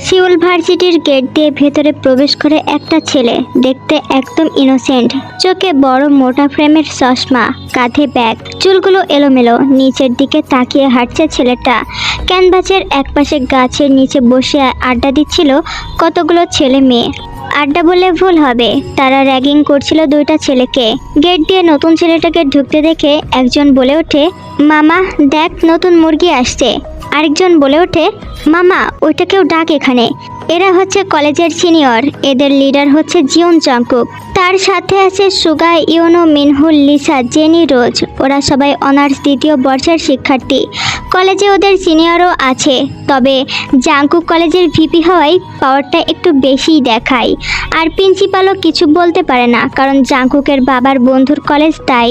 Seoul ভার্সিটির gate দিয়ে ভেতরে প্রবেশ করে একটা ছেলে, দেখতে একদম ইনোসেন্ট, চোখে বড় মোটা ফ্রেমের চশমা, কাঁধে ব্যাগ, চুলগুলো এলোমেলো, নিচের দিকে তাকিয়ে হাঁটছে ছেলেটা। ক্যানভাসের একপাশে গাছের নিচে বসে আড্ডা দিচ্ছিল কতগুলো ছেলে মেয়ে। আড্ডা বললে ভুল হবে, তারা র্যাগিং করছিল দুইটা ছেলেকে। গেট দিয়ে নতুন ছেলেটাকে ঢুকতে দেখে একজন বলে ওঠে, মামা দেখ নতুন মুরগি আসছে। আরেকজন বলে ওঠে, মামা ওইটাকেও ডাক এখানে। এরা হচ্ছে কলেজের সিনিয়র, এদের লিডার হচ্ছে জিওন জংকুক, তার সাথে আছে সুগা, ইউনো, মিনহুল, লিসা, জেনি, রোজ। ওরা সবাই অনার্স দ্বিতীয় বর্ষের শিক্ষার্থী। কলেজে ওদের সিনিয়রও আছে, তবে জাংকুক কলেজের ভিপি হওয়ায় পাওয়ারটা একটু বেশিই দেখায়। আর প্রিন্সিপালও কিছু বলতে পারে না, কারণ জাংকুকের বাবার বন্ধুর কলেজ, তাই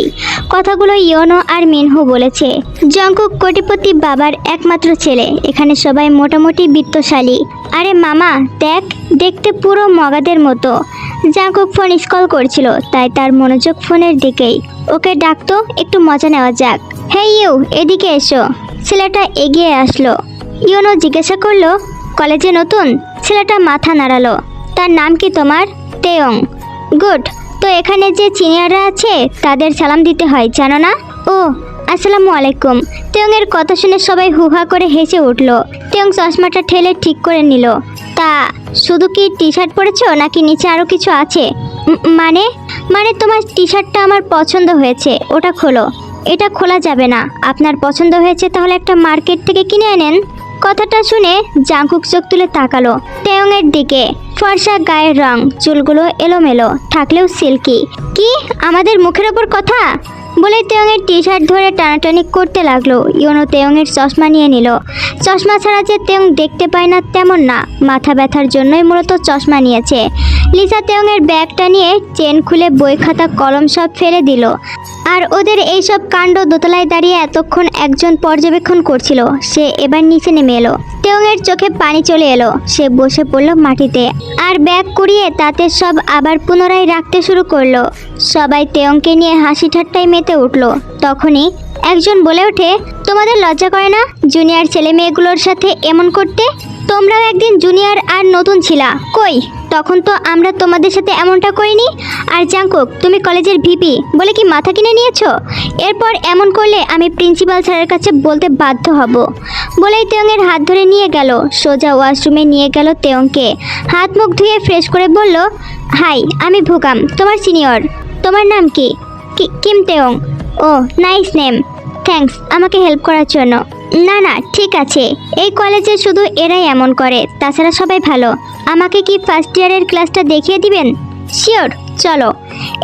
কথাগুলো ইয়োনো আর মিনহু বলেছে। জংকুক কোটিপতি বাবার একমাত্র ছেলে, এখানে সবাই মোটামুটি বিত্তশালী। আরে মামা দেখ, দেখতে পুরো মগাদের মতো। জাংকুক ফোন স্কল করছিল, তাই তার মনোযোগ ফোনের দিকেই। ওকে ডাকতো, একটু মজা নেওয়া যাক। হে ইউ, এদিকে এসো। ছেলেটা এগিয়ে আসলো। ইয়োনো জিজ্ঞাসা করলো, কলেজে নতুন? ছেলেটা মাথা নাড়ালো। তার নাম কি তোমার? তেয়ং। গুড। তো এখানে যে সিনিয়ররা আছে তাদের সালাম দিতে হয়, জানো না? ও আসসালামু আলাইকুম। তেয়ংয়ের কথা শুনে সবাই হুহা করে হেসে উঠল। তেয়ং চশমাটা ঠেলে ঠিক করে নিল। তা শুধু কি টি শার্ট পরেছো নাকি নিচে আরও কিছু আছে? মানে মানে তোমার টি শার্টটা আমার পছন্দ হয়েছে, ওটা খোলো। এটা খোলা যাবে না। আপনার পছন্দ হয়েছে তাহলে একটা মার্কেট থেকে কিনে এনেন। কথাটা শুনে জাংকুক চোখ তুলে তাকালো তেয়ংয়ের দিকে। ফর্সা গায়ের রং, চুলগুলো এলোমেলো থাকলেও সিল্কি। কি আমাদের মুখের ওপর কথা বলে তেয়ংয়ের টি শার্ট ধরে টানাটানি করতে লাগলো। ইয়োনো তেয়ংয়ের চশমা নিয়ে নিল। চশমা ছাড়া যে তেয়ং দেখতে পায় না তেমন না, মাথা ব্যথার জন্যই মূলত চশমা নিয়েছে। লিসা তেয়ংয়ের ব্যাগটা নিয়ে চেন খুলে বই খাতা কলম সব ফেলে দিল। আর ওদের এইসব কাণ্ড দোতলায় দাঁড়িয়ে এতক্ষণ একজন পর্যবেক্ষণ করছিল, সে এবার নিচে নেমে এলো। তেয়ংয়ের চোখে পানি চলে এলো। সে বসে পড়ল মাটিতে আর ব্যাগ কুড়িয়ে তাতে সব আবার পুনরায় রাখতে শুরু করলো। সবাই তেয়ংকে নিয়ে হাসি ঠাট্টায় মেতে উঠল। তখনই একজন বলে ওঠে, তোমাদের লজ্জা করে না জুনিয়র ছেলে মেয়েগুলোর সাথে এমন করতে? তোমরাও একদিন জুনিয়র আর নতুন ছিলা, কই তখন তো আমরা তোমাদের সাথে এমনটা করিনি। আর জাংকুক, তুমি কলেজের ভিপি বলে কি মাথা কিনে নিয়েছো? এরপর এমন করলে আমি প্রিন্সিপাল স্যারের কাছে বলতে বাধ্য হব। বলেই তেয়ংয়ের হাত ধরে নিয়ে গেল। সোজা ওয়াশরুমে নিয়ে গেল তেয়ংকে। হাত মুখ ধুয়ে ফ্রেশ করে বলল, হাই আমি ভুগাম, তোমার সিনিয়র। তোমার নাম কি? Kim Taehyung. Oh nice name, thanks আমাকে হেল্প করার জন্য। না না ঠিক আছে, এই কলেজে শুধু এরাই এমন করে, তাছাড়া সবাই ভালো। আমাকে কি ফার্স্ট ইয়ারের ক্লাসটা দেখিয়ে দিবেন? শিওর, চলো।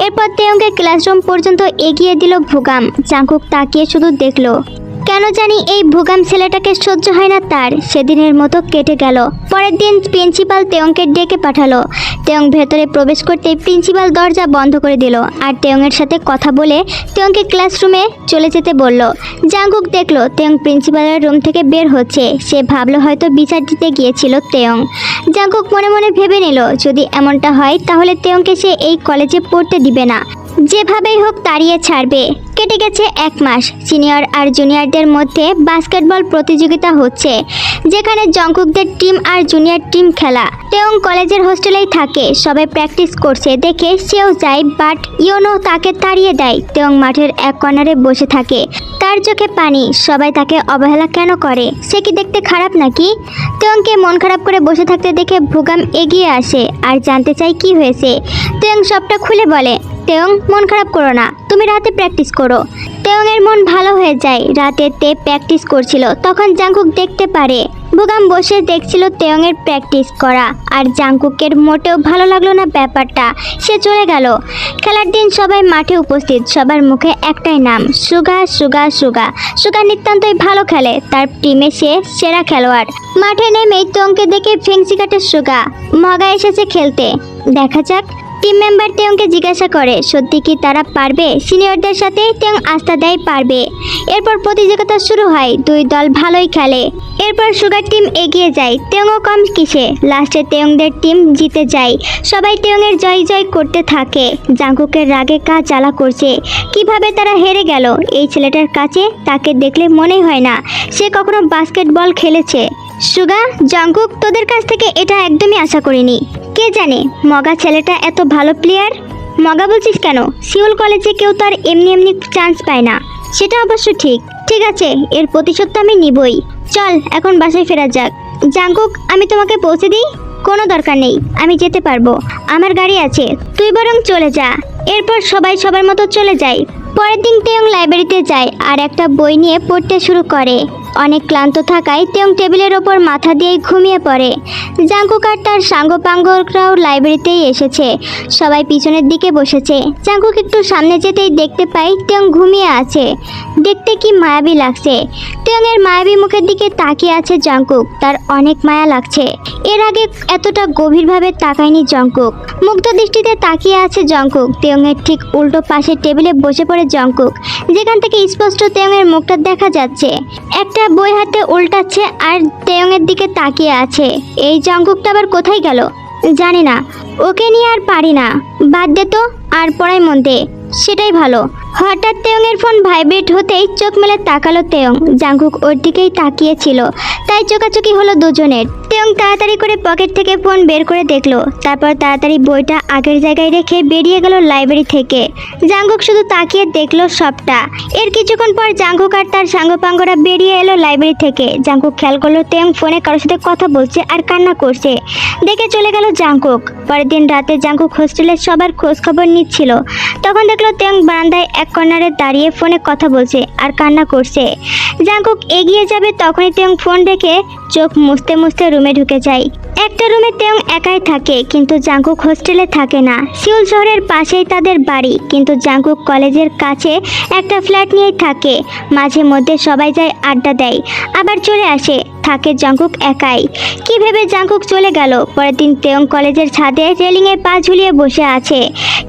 এরপর তেয়ংকে ক্লাসরুম পর্যন্ত এগিয়ে দিল ভুগাম। জাংকুক তাকিয়ে শুধু দেখলো। কেন জানি এই ভুগাম ছেলেটাকে সহ্য হয় না তার। সেদিনের মতো কেটে গেল। পরের দিন প্রিন্সিপাল তেয়ংকে ডেকে পাঠালো। তেয়ং ভেতরে প্রবেশ করতেই প্রিন্সিপাল দরজা বন্ধ করে দিল আর তেয়ংয়ের সাথে কথা বলে তেয়ংকে ক্লাসরুমে চলে যেতে বলল। জাংকুক দেখলো তেয়ং প্রিন্সিপালের রুম থেকে বের হচ্ছে। সে ভাবলো হয়তো বিচার দিতে গিয়েছিল তেয়ং। জাংকুক মনে মনে ভেবে নিল, যদি এমনটা হয় তাহলে তেয়ংকে সে এই কলেজে পড়তে দিবে না, যেভাবেই হোক তাড়িয়ে ছাড়বে। কেটে গেছে 1 মাস। সিনিয়র আর জুনিয়রদের মধ্যে বাস্কেটবল প্রতিযোগিতা হচ্ছে, যেখানে জংকুকদের টিম আর জুনিয়র টিম খেলা। তেয়ং কলেজের হোস্টেলেই থাকে। সবাই প্র্যাকটিস করছে দেখে সেও যায়, বাট ইয়োনো তাকে তাড়িয়ে দেয়। তেয়ং মাঠের এক কর্নারে বসে থাকে, তার চোখে পানি। সবাই তাকে অবহেলা কেন করে? সে কি দেখতে খারাপ নাকি? তেয়ংকে মন খারাপ করে বসে থাকতে দেখে ভুগাম এগিয়ে আসে আর জানতে চায় কি হয়েছে। তেয়ং সবটা খুলে বলে, তেয়ং মন খারাপ করো না, তুমি রাতে প্র্যাকটিস করো। তেয়ংয়ের মন ভালো হয়ে যায়। রাতে তে প্র্যাকটিস করছিল, তখন জাংকুক দেখতে পারে। ভুগাম বসে দেখছিল তেয়ংয়ের প্র্যাকটিস করা, আর জাংকুকের মোটেও ভালো লাগলো না ব্যাপারটা। সে চলে গেল। খেলার দিন সবাই মাঠে উপস্থিত। সবার মুখে একটাই নাম, সুগা সুগা সুগা। সুগা নিতান্তই ভালো খেলে, তার টিমে সে সেরা খেলোয়াড়। মাঠে নেমেই তেয়ংকে দেখে ফেংসি কাটে সুগা। মগা এসেছে খেলতে, দেখা যাক। টিম মেম্বার তেয়ংকে জিজ্ঞাসা করে, সত্যি কি তারা পারবে সিনিয়রদের সাথে? তেয়ং আস্থা দেয় পারবে। এরপর প্রতিযোগিতা শুরু হয়। 2 দল ভালোই খেলে। এরপর সুগার টিম এগিয়ে যায়, তেয়ংও কম কিসে। লাস্টে তেয়ংদের টিম জিতে যায়। সবাই তেয়ংয়ের জয় জয় করতে থাকে। জাংকুকের রাগে গা জ্বালা করছে। কিভাবে তারা হেরে গেল এই ছেলেটার কাছে? তাকে দেখলে মনেই হয় না সে কখনো বাস্কেটবল খেলেছে। সুগা, জাঙ্কুক, তোদের কাছ থেকে এটা একদমই আশা করিনি। কে জানে মগা ছেলেটা এত ভালো প্লেয়ার। মগা বলছিস কেন? সিউল কলেজে কেউ তো আর এমনি এমনি চান্স পায় না। সেটা অবশ্য ঠিক। ঠিক আছে, এর প্রতিশোধ তো আমি নিবই। চল এখন বাসায় ফেরা যাক। জাঙ্কুক, আমি তোমাকে পৌঁছে দিই? কোনো দরকার নেই, আমি যেতে পারবো, আমার গাড়ি আছে। তুই বরং চলে যা। এরপর সবাই সবার মতো চলে যায়। পরের দিন তেয়ং লাইব্রেরিতে যায় আর একটা বই নিয়ে পড়তে শুরু করে। অনেক ক্লান্ত থাকায় তেয়ং টেবিলের ওপর মাথা দিয়ে ঘুমিয়ে পড়ে। জাঙ্কুক আর তার সাঙ্গপাঙ্গরাও লাইব্রেরিতেই এসেছে। সবাই পিছনের দিকে বসেছে। জাঙ্কুক একটু সামনে যেতেই দেখতে পাই তেয়ং ঘুমিয়ে আছে। দেখতে কি মায়াবী লাগছে। তেয়ংয়ের মায়াবী মুখের দিকে তাকিয়ে আছে জাঙ্কুক। তার অনেক মায়া লাগছে। এর আগে এতটা গভীরভাবে তাকায়নি জাঙ্কুক। মুগ্ধ দৃষ্টিতে তাকিয়ে আছে জাঙ্কুক। তেয়ংয়ের ঠিক উল্টো পাশে টেবিলে বসে পড়ে জাঙ্কুক, যেখান থেকে স্পষ্ট তেয়ংয়ের মুখটা দেখা যাচ্ছে। একটা বই হাতে উল্টাচ্ছে আর তেয়ংয়ের দিকে তাকিয়ে আছে। এই জাঙ্কুকটা আবার কোথায় গেল জানি না। ওকে নিয়ে আর পারি না। বাদ দে তো, আর পড়ায় মন দে, সেটাই ভালো। হঠাৎ তেয়ংয়ের ফোন ভাইব্রেট হতেই চোখ মেলে তাকালো তেয়ং। জাঙ্কুক ওর দিকেই তাকিয়েছিল, তাই চোকাচোকি হলো দুজনের। তেয়ং তাড়াতাড়ি করে পকেট থেকে ফোন বের করে দেখলো। তারপর তাড়াতাড়ি বইটা আগের জায়গায় রেখে বেরিয়ে গেল লাইব্রেরি থেকে। জাঙ্কুক শুধু তাকিয়ে দেখলো সবটা। এর কিছুক্ষণ পর জাঙ্কুক আর তার সাঙ্গপাঙ্গরা বেরিয়ে এলো লাইব্রেরি থেকে। জাঙ্কুক খেয়াল করলো তেয়ং ফোনে কারোর সাথে কথা বলছে আর কান্না করছে। দেখে চলে গেল জাঙ্কুক। পরের দিন রাতে জাঙ্কুক হোস্টেলের সবার খোঁজ খবর নিচ্ছিল। তখন দেখলো তেয়ং বারান্দায় এক কর্নারে দাঁড়িয়ে ফোনে কথা বলছে আর কান্না করছে। জাঙ্কুক এগিয়ে যাবে তখনই তেয়ং ফোন রেখে চোখ মুছতে মুছতে রুমে ঢুকে যায়। একটা রুমে তেয়ং একাই থাকে, কিন্তু জাঙ্কুক হোস্টেলে থাকে না। সিউল শহরের পাশেই তাদের বাড়ি, কিন্তু জাঙ্কুক কলেজের কাছে একটা ফ্ল্যাট নিয়েই থাকে। মাঝে মধ্যে সবাই যায়, আড্ডা দেয়, আবার চলে আসে। থাকে জাঙ্কুক একাই। কি ভেবে জাঙ্কুক চলে গেল। পরের দিন তেয়ং কলেজের ছাদে রেলিংয়ে পা ঝুলিয়ে বসে আছে,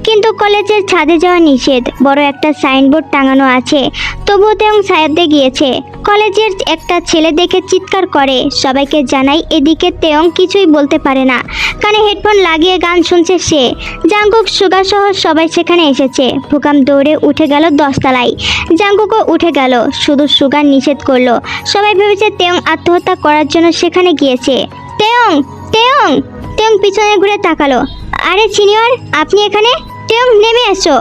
কিন্তু কলেজের ছাদে যাওয়া নিষেধ। বড় একটা সাইনবোর্ড টাঙানো আছে, তবুও তেয়ং ছাদে গিয়েছে। কলেজের একটা ছেলে দেখে চিৎকার করে। সবাইকে জানাই, এদিকে তেয়ং কিছুই বলতে পারে না। কানে হেডফোন লাগিয়ে গান শুনছে সে। জাঙ্কুক, সুগা সহ সবাই সেখানে এসেছে। ভুকাম দৌড়ে উঠে গেল 10 তলায়। জাঙ্কুকও উঠে গেল, শুধু সুগা নিষেধ করলো। সবাই ভেবেছে তেয়ং আত্মহত্যা করার জন্য সেখানে গিয়েছে। তেয়ং, তেয়ং, তেয়ং পিছনে ঘুরে তাকালো। আরে সিনিয়র, আপনি এখানে? তেয়ং, নেমে এসো।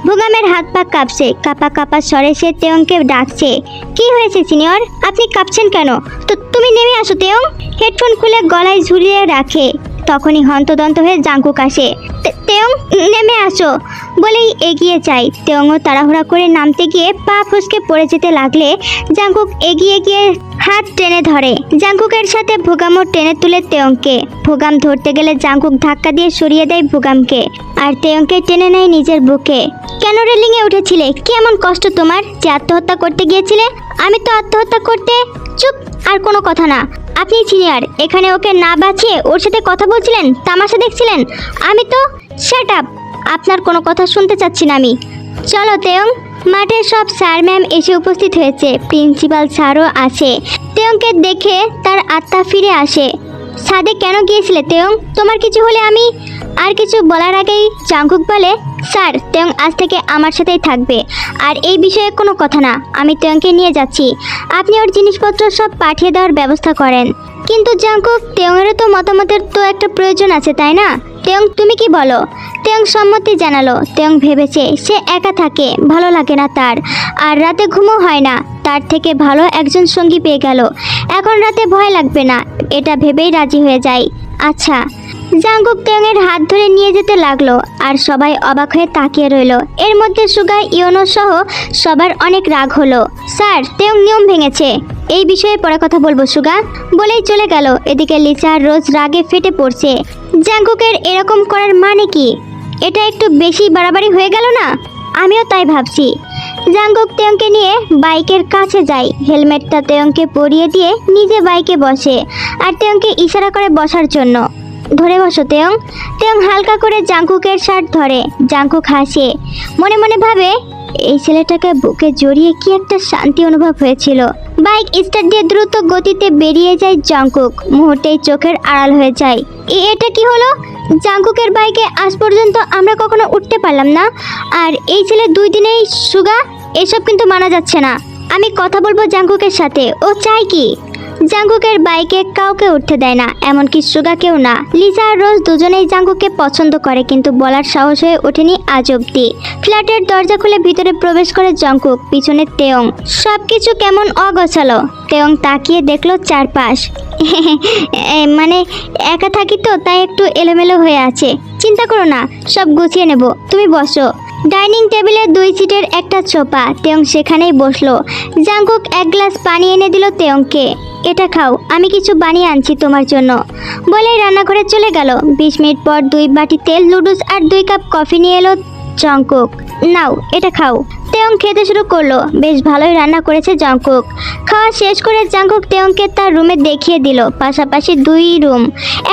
ভুগামের হাত পা কাঁপছে। কাঁপা কাঁপা স্বরে সে তেয়ংকে ডাকছে। কি হয়েছে সিনিয়র, আপনি কাঁপছেন কেন? তো তুমি নেমে আসো তেয়ং। হেডফোন খুলে গলায় ঝুলিয়ে রাখে। তখনই হন্তদন্ত হয়ে জাঙ্কুক আসে। তেয়ং, নেমে আসো বলেই এগিয়ে যায়। তেয়ংও তাড়াহুড়া করে নামতে গিয়ে পা ফসকে পড়ে যেতে লাগলে জাঙ্কুক এগিয়ে গিয়ে হাত টেনে ধরে। জাঙ্কুকের সাথে ভুগামও টেনে তুলে তেয়ংকে। ভুগাম ধরতে গেলে জাঙ্কুক ধাক্কা দিয়ে সরিয়ে দেয় ভুগামকে, আর তেয়ংকে টেনে নেয় নিজের বুকে। কেন রেলিংয়ে উঠেছিলে? কি এমন কষ্ট তোমার যে আত্মহত্যা করতে গিয়েছিলে? আমি তো আত্মহত্যা করতে... চুপ, আর কোনো কথা না। আপনি সিনিয়র, এখানে ওকে না বাঁচিয়ে ওর সাথে কথা বলছিলেন, তামাশা দেখছিলেন। আমি তো... শাট আপ, আপনার কোনো কথা শুনতে চাচ্ছি না আমি। চলো তেয়ং। মাঠে সব স্যার ম্যাম এসে উপস্থিত হয়েছে। প্রিন্সিপাল স্যারও আছে। তেয়ংকে দেখে তার আত্মা ফিরে আসে। ছাদে কেন গিয়েছিলে তেয়ং? তোমার কিছু হলে আমি... আর কিছু বলার আগেই জাঙ্কুক বলে, স্যার, তেয়ং আজ থেকে আমার সাথেই থাকবে, আর এই বিষয়ে কোনো কথা না। আমি তেয়ংকে নিয়ে যাচ্ছি, আপনি ওর জিনিসপত্র সব পাঠিয়ে দেওয়ার ব্যবস্থা করেন। কিন্তু জাঙ্কুক, তেয়ংয়েরও তো মতামতের তো একটা প্রয়োজন আছে, তাই না? তেয়ং, তুমি কি বলো? তেয়ং সম্মতি জানালো। তেয়ং ভেবেছে সে একা থাকে, ভালো লাগে না তার, আর রাতে ঘুমও হয় না। তার থেকে ভালো একজন সঙ্গী পেয়ে গেল। এখন রাতে ভয় লাগবে না, এটা ভেবেই রাজি হয়ে যায়। আচ্ছা। জাঙ্কুক তেয়ংয়ের হাত ধরে নিয়ে যেতে লাগলো, আর সবাই অবাক হয়ে তাকিয়ে রইল। এর মধ্যে সুগা, ইয়োনো সহ সবার অনেক রাগ হলো। স্যার, তেয়ং নিয়ম ভেঙেছে, এই বিষয়ে পরে কথা বলবো সুগা বলেই চলে গেল। এদিকে লিচা আর রোজ রাগে ফেটে পড়ছে। জাঙ্কুকের এরকম করার মানে কি? এটা একটু বেশি বাড়াবাড়ি হয়ে গেল না? আমিও তাই ভাবছি। জাঙ্কুক তেয়ংকে নিয়ে বাইকের কাছে যায়। হেলমেটটা তেয়ংকে পরিয়ে দিয়ে নিজে বাইকে বসে, আর তেয়ংকে ইশারা করে বসার জন্য। ধরে বসো তেয়ং। তেয়ং হালকা করে জাঙ্কুকের শার্ট ধরে। জাঙ্কুক হাসে, মনে মনে ভাবে এই ছেলেটাকে বুকে জড়িয়ে কি একটা শান্তি অনুভব হয়েছিল। বাইক স্টার্ট দিয়ে দ্রুত গতিতে বেরিয়ে যায় জাঙ্কুক। মুহূর্তেই চোখের আড়াল হয়ে যায়। এটা কি হলো? জাঙ্কুকের বাইকে আজ পর্যন্ত আমরা কখনো উঠতে পারলাম না, আর এই ছেলে 2 দিনেই সুগা, এসব কিন্তু মানা যাচ্ছে না। আমি কথা বলবো জাঙ্কুকের সাথে। ও চাই কি? জাঙ্কুকের বাইকে কাউকে উঠতে দেয় না, এমনকি সুগাকেও না। লিসা আর রোজ দুজনেই জাঙ্কুককে পছন্দ করে, কিন্তু বলার সাহস হয়ে ওঠেনি আজ অব্দি। ফ্ল্যাটের দরজা খুলে ভিতরে প্রবেশ করে জাঙ্কুক, পিছনে তেয়ং। সবকিছু কেমন অগোছালো। তেয়ং তাকিয়ে দেখলো চারপাশ। মানে একা থাকি তো, তাই একটু এলোমেলো হয়ে আছে। চিন্তা করো না, সব গুছিয়ে নেব, তুমি বসো। ডাইনিং টেবিলে 2 সিটের একটা সোফা, তেয়ং সেখানেই বসলো। জাঙ্কুক এক গ্লাস পানি এনে দিল তেয়ংকে। এটা খাও, আমি কিছু বানিয়ে আনছি তোমার জন্য, বলেই রান্নাঘরে চলে গেল। 20 মিনিট পর 2 বাটি তেল, নুডলস আর 2 কাপ কফি নিয়ে এলো জাঙ্কুক। নাও এটা খাও। তেয়ং খেতে শুরু করলো। বেশ ভালোই রান্না করেছে জাঙ্কুক। খাওয়া শেষ করে জাঙ্কুক তেয়ংকে তার রুমে দেখিয়ে দিল। পাশাপাশি 2 রুম,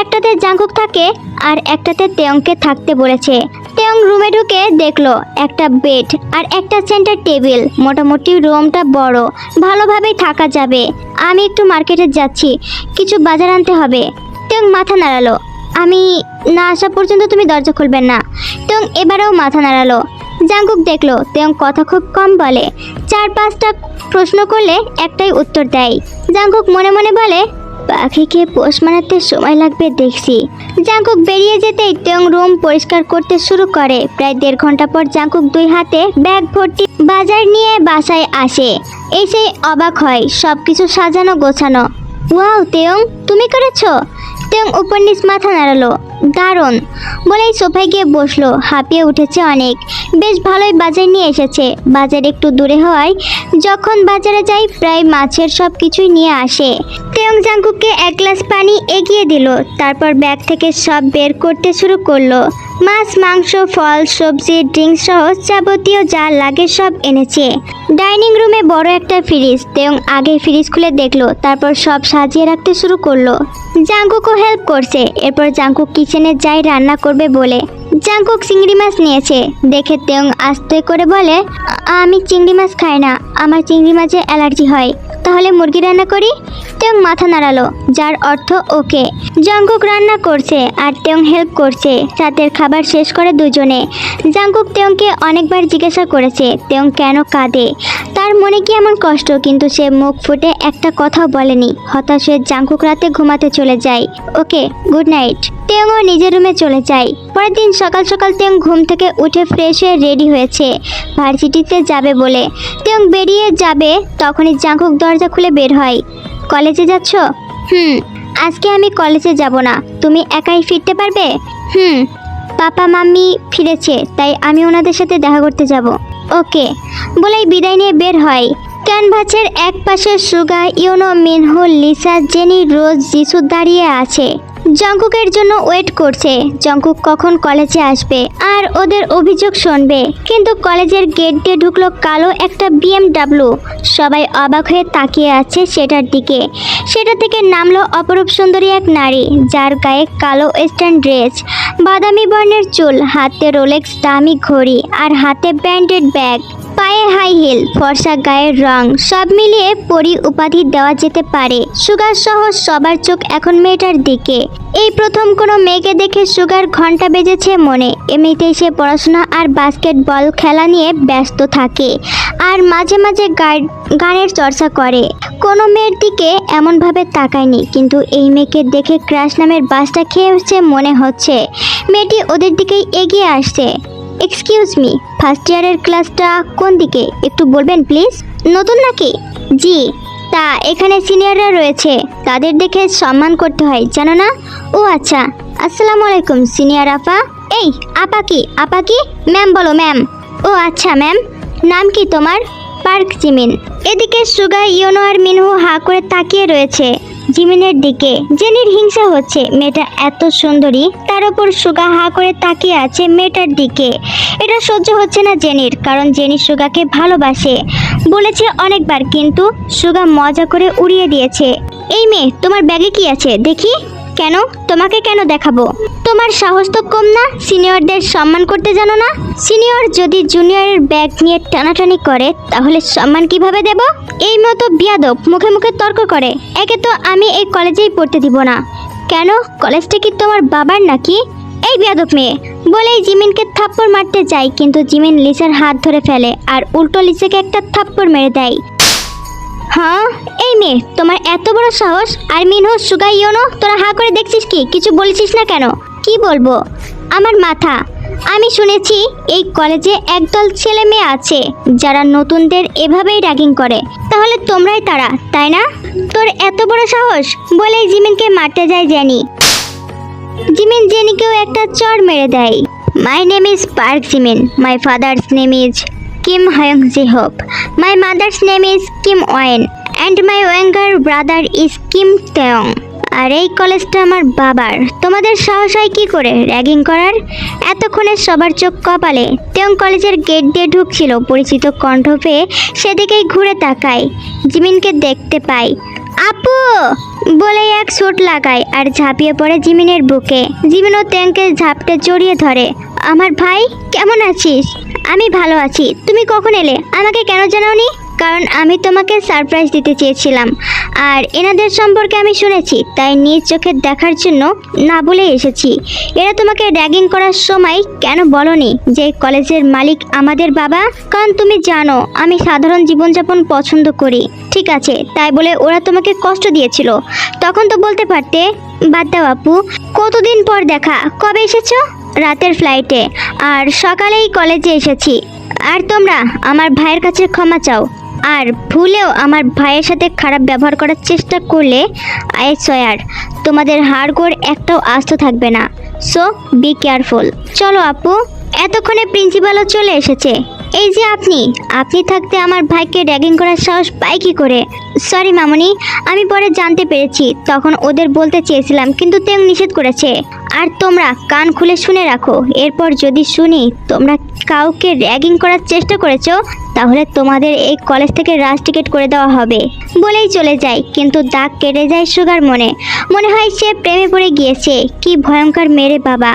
একটাতে জাঙ্কুক থাকে আর একটাতে তেয়ংকে থাকতে বলেছে। তেয়ং রুমে ঢুকে দেখলো একটা বেড আর একটা সেন্টার টেবিল। মোটামুটি রুমটা বড়, ভালোভাবেই থাকা যাবে। আমি একটু মার্কেটে যাচ্ছি, কিছু বাজার আনতে হবে। তেয়ং মাথা নাড়ালো। আমি না আসা পর্যন্ত তুমি দরজা খুলবেন না। তেয়ং এবারেও মাথা নাড়ালো। জাঙ্কুক দেখলো তেয়ং কথা খুব কম বলে, 4-5টা প্রশ্ন করলে একটাই উত্তর দেয়। জাঙ্কুক মনে মনে বলে, পাখিকে পোষ মানাতে সময় লাগবে দেখছি। জাঙ্কুক বেরিয়ে যেতেই তেয়ং রুম পরিষ্কার করতে শুরু করে। প্রায় 1.5 ঘন্টা পর জাঙ্কুক 2 হাতে ব্যাগ ভর্তি বাজার নিয়ে বাসায় আসে। এসেই অবাক হয়, সবকিছু সাজানো গোছানো। ওয়াও তেয়ং, তুমি করেছো? তেয়ং উপর নিচ মাথা নাড়ালো। দারুণ, বলেই সোফায় গিয়ে বসলো। হাঁপিয়ে উঠেছে অনেক। বেশ ভালোই বাজার নিয়ে এসেছে। বাজার একটু দূরে হওয়ায় যখন বাজারে যাই প্রায় মাছের সব কিছুই নিয়ে আসে। তেয়ং জাঙ্কুককে 1 গ্লাস পানি এগিয়ে দিল, তারপর ব্যাগ থেকে সব বের করতে শুরু করলো। মাছ, মাংস, ফল, সবজি, ড্রিঙ্কস সহ যাবতীয় যা লাগে সব এনেছে। ডাইনিং রুমে বড় একটা ফ্রিজ। তেয়ং আগে ফ্রিজ খুলে দেখলো, তারপর সব সাজিয়ে রাখতে শুরু করলো। জাঙ্কুকও হেল্প করছে। এরপর জাঙ্কুক কিচেনে যাই রান্না করবে বলে। জাঙ্কুক চিংড়ি মাছ নিয়েছে দেখে তেয়ং আস্তে করে বলে, আমি চিংড়ি মাছ খাই না, আমার চিংড়ি মাছে অ্যালার্জি হয়। তাহলে মুরগি রান্না করি? তেয়ং মাথা নাড়ালো, যার অর্থ ওকে। জাঙ্কুক রান্না করছে আর তেয়ং হেল্প করছে। রাতের খাবার শেষ করে দুজনে। জাঙ্কুক তেয়ংকে অনেকবার জিজ্ঞাসা করেছে তেয়ং কেন কাঁদে, তার মনে কি এমন কষ্ট, কিন্তু সে মুখ ফুটে একটা কথাও বলেনি। হতাশ হয়ে জাঙ্কুক রাতে ঘুমাতে চলে যায়। ওকে, গুড নাইট। তেয়ংও নিজের রুমে চলে যায়। পরের দিন সকাল সকাল তেয়ং ঘুম থেকে উঠে ফ্রেশ হয়ে রেডি হয়েছে ভার্সিটিতে যাবে বলে। তেয়ং বেরিয়ে যাবে তখনই জাঙ্কুক দরজা খুলে বের হয়। কলেজে যাচ্ছ? আজকে আমি কলেজে যাব না। তুমি একাই ফিরতে পারবে? পাপা মাম্মি ফিরেছে, তাই আমি ওনাদের সাথে দেখা করতে যাব। ওকে, বলেই বিদায় নিয়ে বের হয়। ক্যানভাসের এক পাশে সুগা, ইউনো, মিনহু, লিসা, জেনি, রোজ, যিশু দাঁড়িয়ে আছে। জাঙ্কুকের জন্য ওয়েট করছে। জাঙ্কুক কখন কলেজে আসবে আর ওদের অভিযোগ শুনবে। কিন্তু কলেজের গেট দিয়ে ঢুকলো কালো একটা BMW। সবাই অবাক হয়ে তাকিয়ে আছে সেটার দিকে। সেটা থেকে নামলো অপরূপ সুন্দরী এক নারী, যার গায়ে কালো ওয়েস্টার্ন ড্রেস, বাদামি বর্ণের চুল, হাতে রোলেক্স দামি ঘড়ি আর হাতে ব্র্যান্ডেড ব্যাগ, পায়ে হাই হিল, ফর্সা গায়ের রং, সব মিলিয়ে পরি উপাধি দেওয়া যেতে পারে। সুগার সহ সবার চোখ এখন মেয়েটার দিকে। এই প্রথম কোনো মেয়েকে দেখে সুগার ঘন্টা বেজেছে মনে। এমনিতেই সে পড়াশোনা আর বাস্কেটবল খেলা নিয়ে ব্যস্ত থাকে আর মাঝে মাঝে গানের চর্চা করে। কোনো মেয়ের দিকে এমনভাবে তাকায়নি, কিন্তু এই মেয়েকে দেখে ক্রাশ নামের বাসটা খেয়েছে মনে হচ্ছে। মেয়েটি ওদের দিকেই এগিয়ে আসছে। এক্সকিউজ মি, ফার্স্ট ইয়ারের ক্লাসটা কোন দিকে একটু বলবেন প্লিজ? নতুন নাকি? জি। তা এখানে সিনিয়ররা রয়েছে, তাদের দেখে সম্মান করতে হয়, জানো না? ও আচ্ছা, আসসালামু আলাইকুম সিনিয়র আপা। এই আপা কি? আপা কি? ম্যাম বলো ম্যাম। ও আচ্ছা ম্যাম। নাম কি তোমার? Park Jimin. এদিকে সুগা, ইয়োনো আর মিনহু হা করে তাকিয়ে রয়েছে জিমিনের দিকে। জেনির হিংসা হচ্ছে, মেয়েটা এত সুন্দরী, তার উপর সুগা হা করে তাকিয়ে আছে মেয়েটার দিকে। এটা সহ্য হচ্ছে না জেনির, কারণ জেনি সুগাকে ভালোবাসে, বলেছে অনেকবার, কিন্তু সুগা মজা করে উড়িয়ে দিয়েছে। এই মেয়ে, তোমার ব্যাগে কি আছে দেখি? কেন? তোমাকে কেন দেখাবো? তোমার সাহস তো কম না, সিনিয়রদের সম্মান করতে জানো না? সিনিয়র যদি জুনিয়রের ব্যাগ নিয়ে টানাটানি করে তাহলে সম্মান কিভাবে দেব? এই মতো বিয়াদব মুখে মুখে তর্ক করে। একে তো আমি এই কলেজেই পড়তে দিব না। কেন? কলেজটা কি তোমার বাবার নাকি? এই বিয়াদব মেয়ে, বলেই জিমিনকে থাপ্পড় মারতে যায়, কিন্তু জিমিন লিসার হাত ধরে ফেলে আর উল্টো লিসাকে একটা থাপ্পড় মেরে দেয়। হ্যাঁ, এই মেয়ে, তোমার এত বড় সাহস! আর মিনহো, সুগা, ইয়োনো, তোরা হা করে দেখছিস কি? কিছু বলেছিস না কেন? কি বলবো? আমার মাথা। আমি শুনেছি এই কলেজে একদল ছেলে মেয়ে আছে যারা নতুনদের এভাবেই র্যাগিং করে। তাহলে তোমরাই তারা, তাই না? তোর এত বড় সাহস! বলেই জিমিনকে মারতে যায় জেনি। জিমিন জেনিকেও একটা চড় মেরে দেয়। My name is Park Jimin. My father's name is Kim Hyung Ji Hope. My mother's name is Kim Wen and my younger brother is Kim Taehyung. আর এই কলেজটা আমার বাবার। তোমাদের সাহস হয় কি করে র্যাগিং করার? এতক্ষণে সবার চোখ কপালে। তেয়ং কলেজের গেট দিয়ে ঢুকছিল, পরিচিত কণ্ঠ পেয়ে সেদিকেই ঘুরে তাকায়। জিমিনকে দেখতে পাই। আপু বলে এক ছোট লাগায় আর ঝাঁপিয়ে পড়ে জিমিনের বুকে। জিমিনও তেয়ংকে ঝাপটে জড়িয়ে ধরে। আমার ভাই, কেমন আছিস? আমি ভালো আছি। তুমি কখন এলে? আমাকে কেন জানাওনি? কারণ আমি তোমাকে সারপ্রাইজ দিতে চেয়েছিলাম, আর এনাদের সম্পর্কে আমি শুনেছি, তাই নিজ চোখে দেখার জন্য না বলে এসেছি। এরা তোমাকে র্যাগিং করার সময় কেন বলনি যে কলেজের মালিক আমাদের বাবা? কারণ তুমি জানো আমি সাধারণ জীবনযাপন পছন্দ করি। ঠিক আছে, তাই বলে ওরা তোমাকে কষ্ট দিয়েছিল, তখন তো বলতে পারতে। বাদ দাও আপু, কতদিন পর দেখা। কবে এসেছো? রাতের ফ্লাইটে, আর সকালেই কলেজে এসেছি। আর তোমরা আমার ভাইয়ের কাছে ক্ষমা চাও, আর ভুলেও আমার ভাইয়ের সাথে খারাপ ব্যবহার করার চেষ্টা করলে আই সোয়ার তোমাদের হাড়গোড় একটাও আস্ত থাকবে না। So be careful. চলো আপু। এতক্ষণে প্রিন্সিপালও চলে এসেছে। এই যে আপনি থাকতে আমার ভাইকে র্যাগিং করার সাহস পায় কি করে? সরি মামনি, আমি পরে জানতে পেরেছি, তখন ওদের বলতে চেয়েছিলাম, কিন্তু তেং নিষেধ করেছে। আর তোমরা কান খুলে শুনে রাখো, এরপর যদি শুনি তোমরা কাউকে র্যাগিং করার চেষ্টা করেছো, তাহলে তোমাদের এই কলেজ থেকে রাজ টিকেট করে দেওয়া হবে। বলেই চলে যায়, কিন্তু দাগ কেটে যায় সুগার মনে। মনে হয় সে প্রেমে পড়ে গিয়েছে। কি ভয়ঙ্কর মেরে বাবা!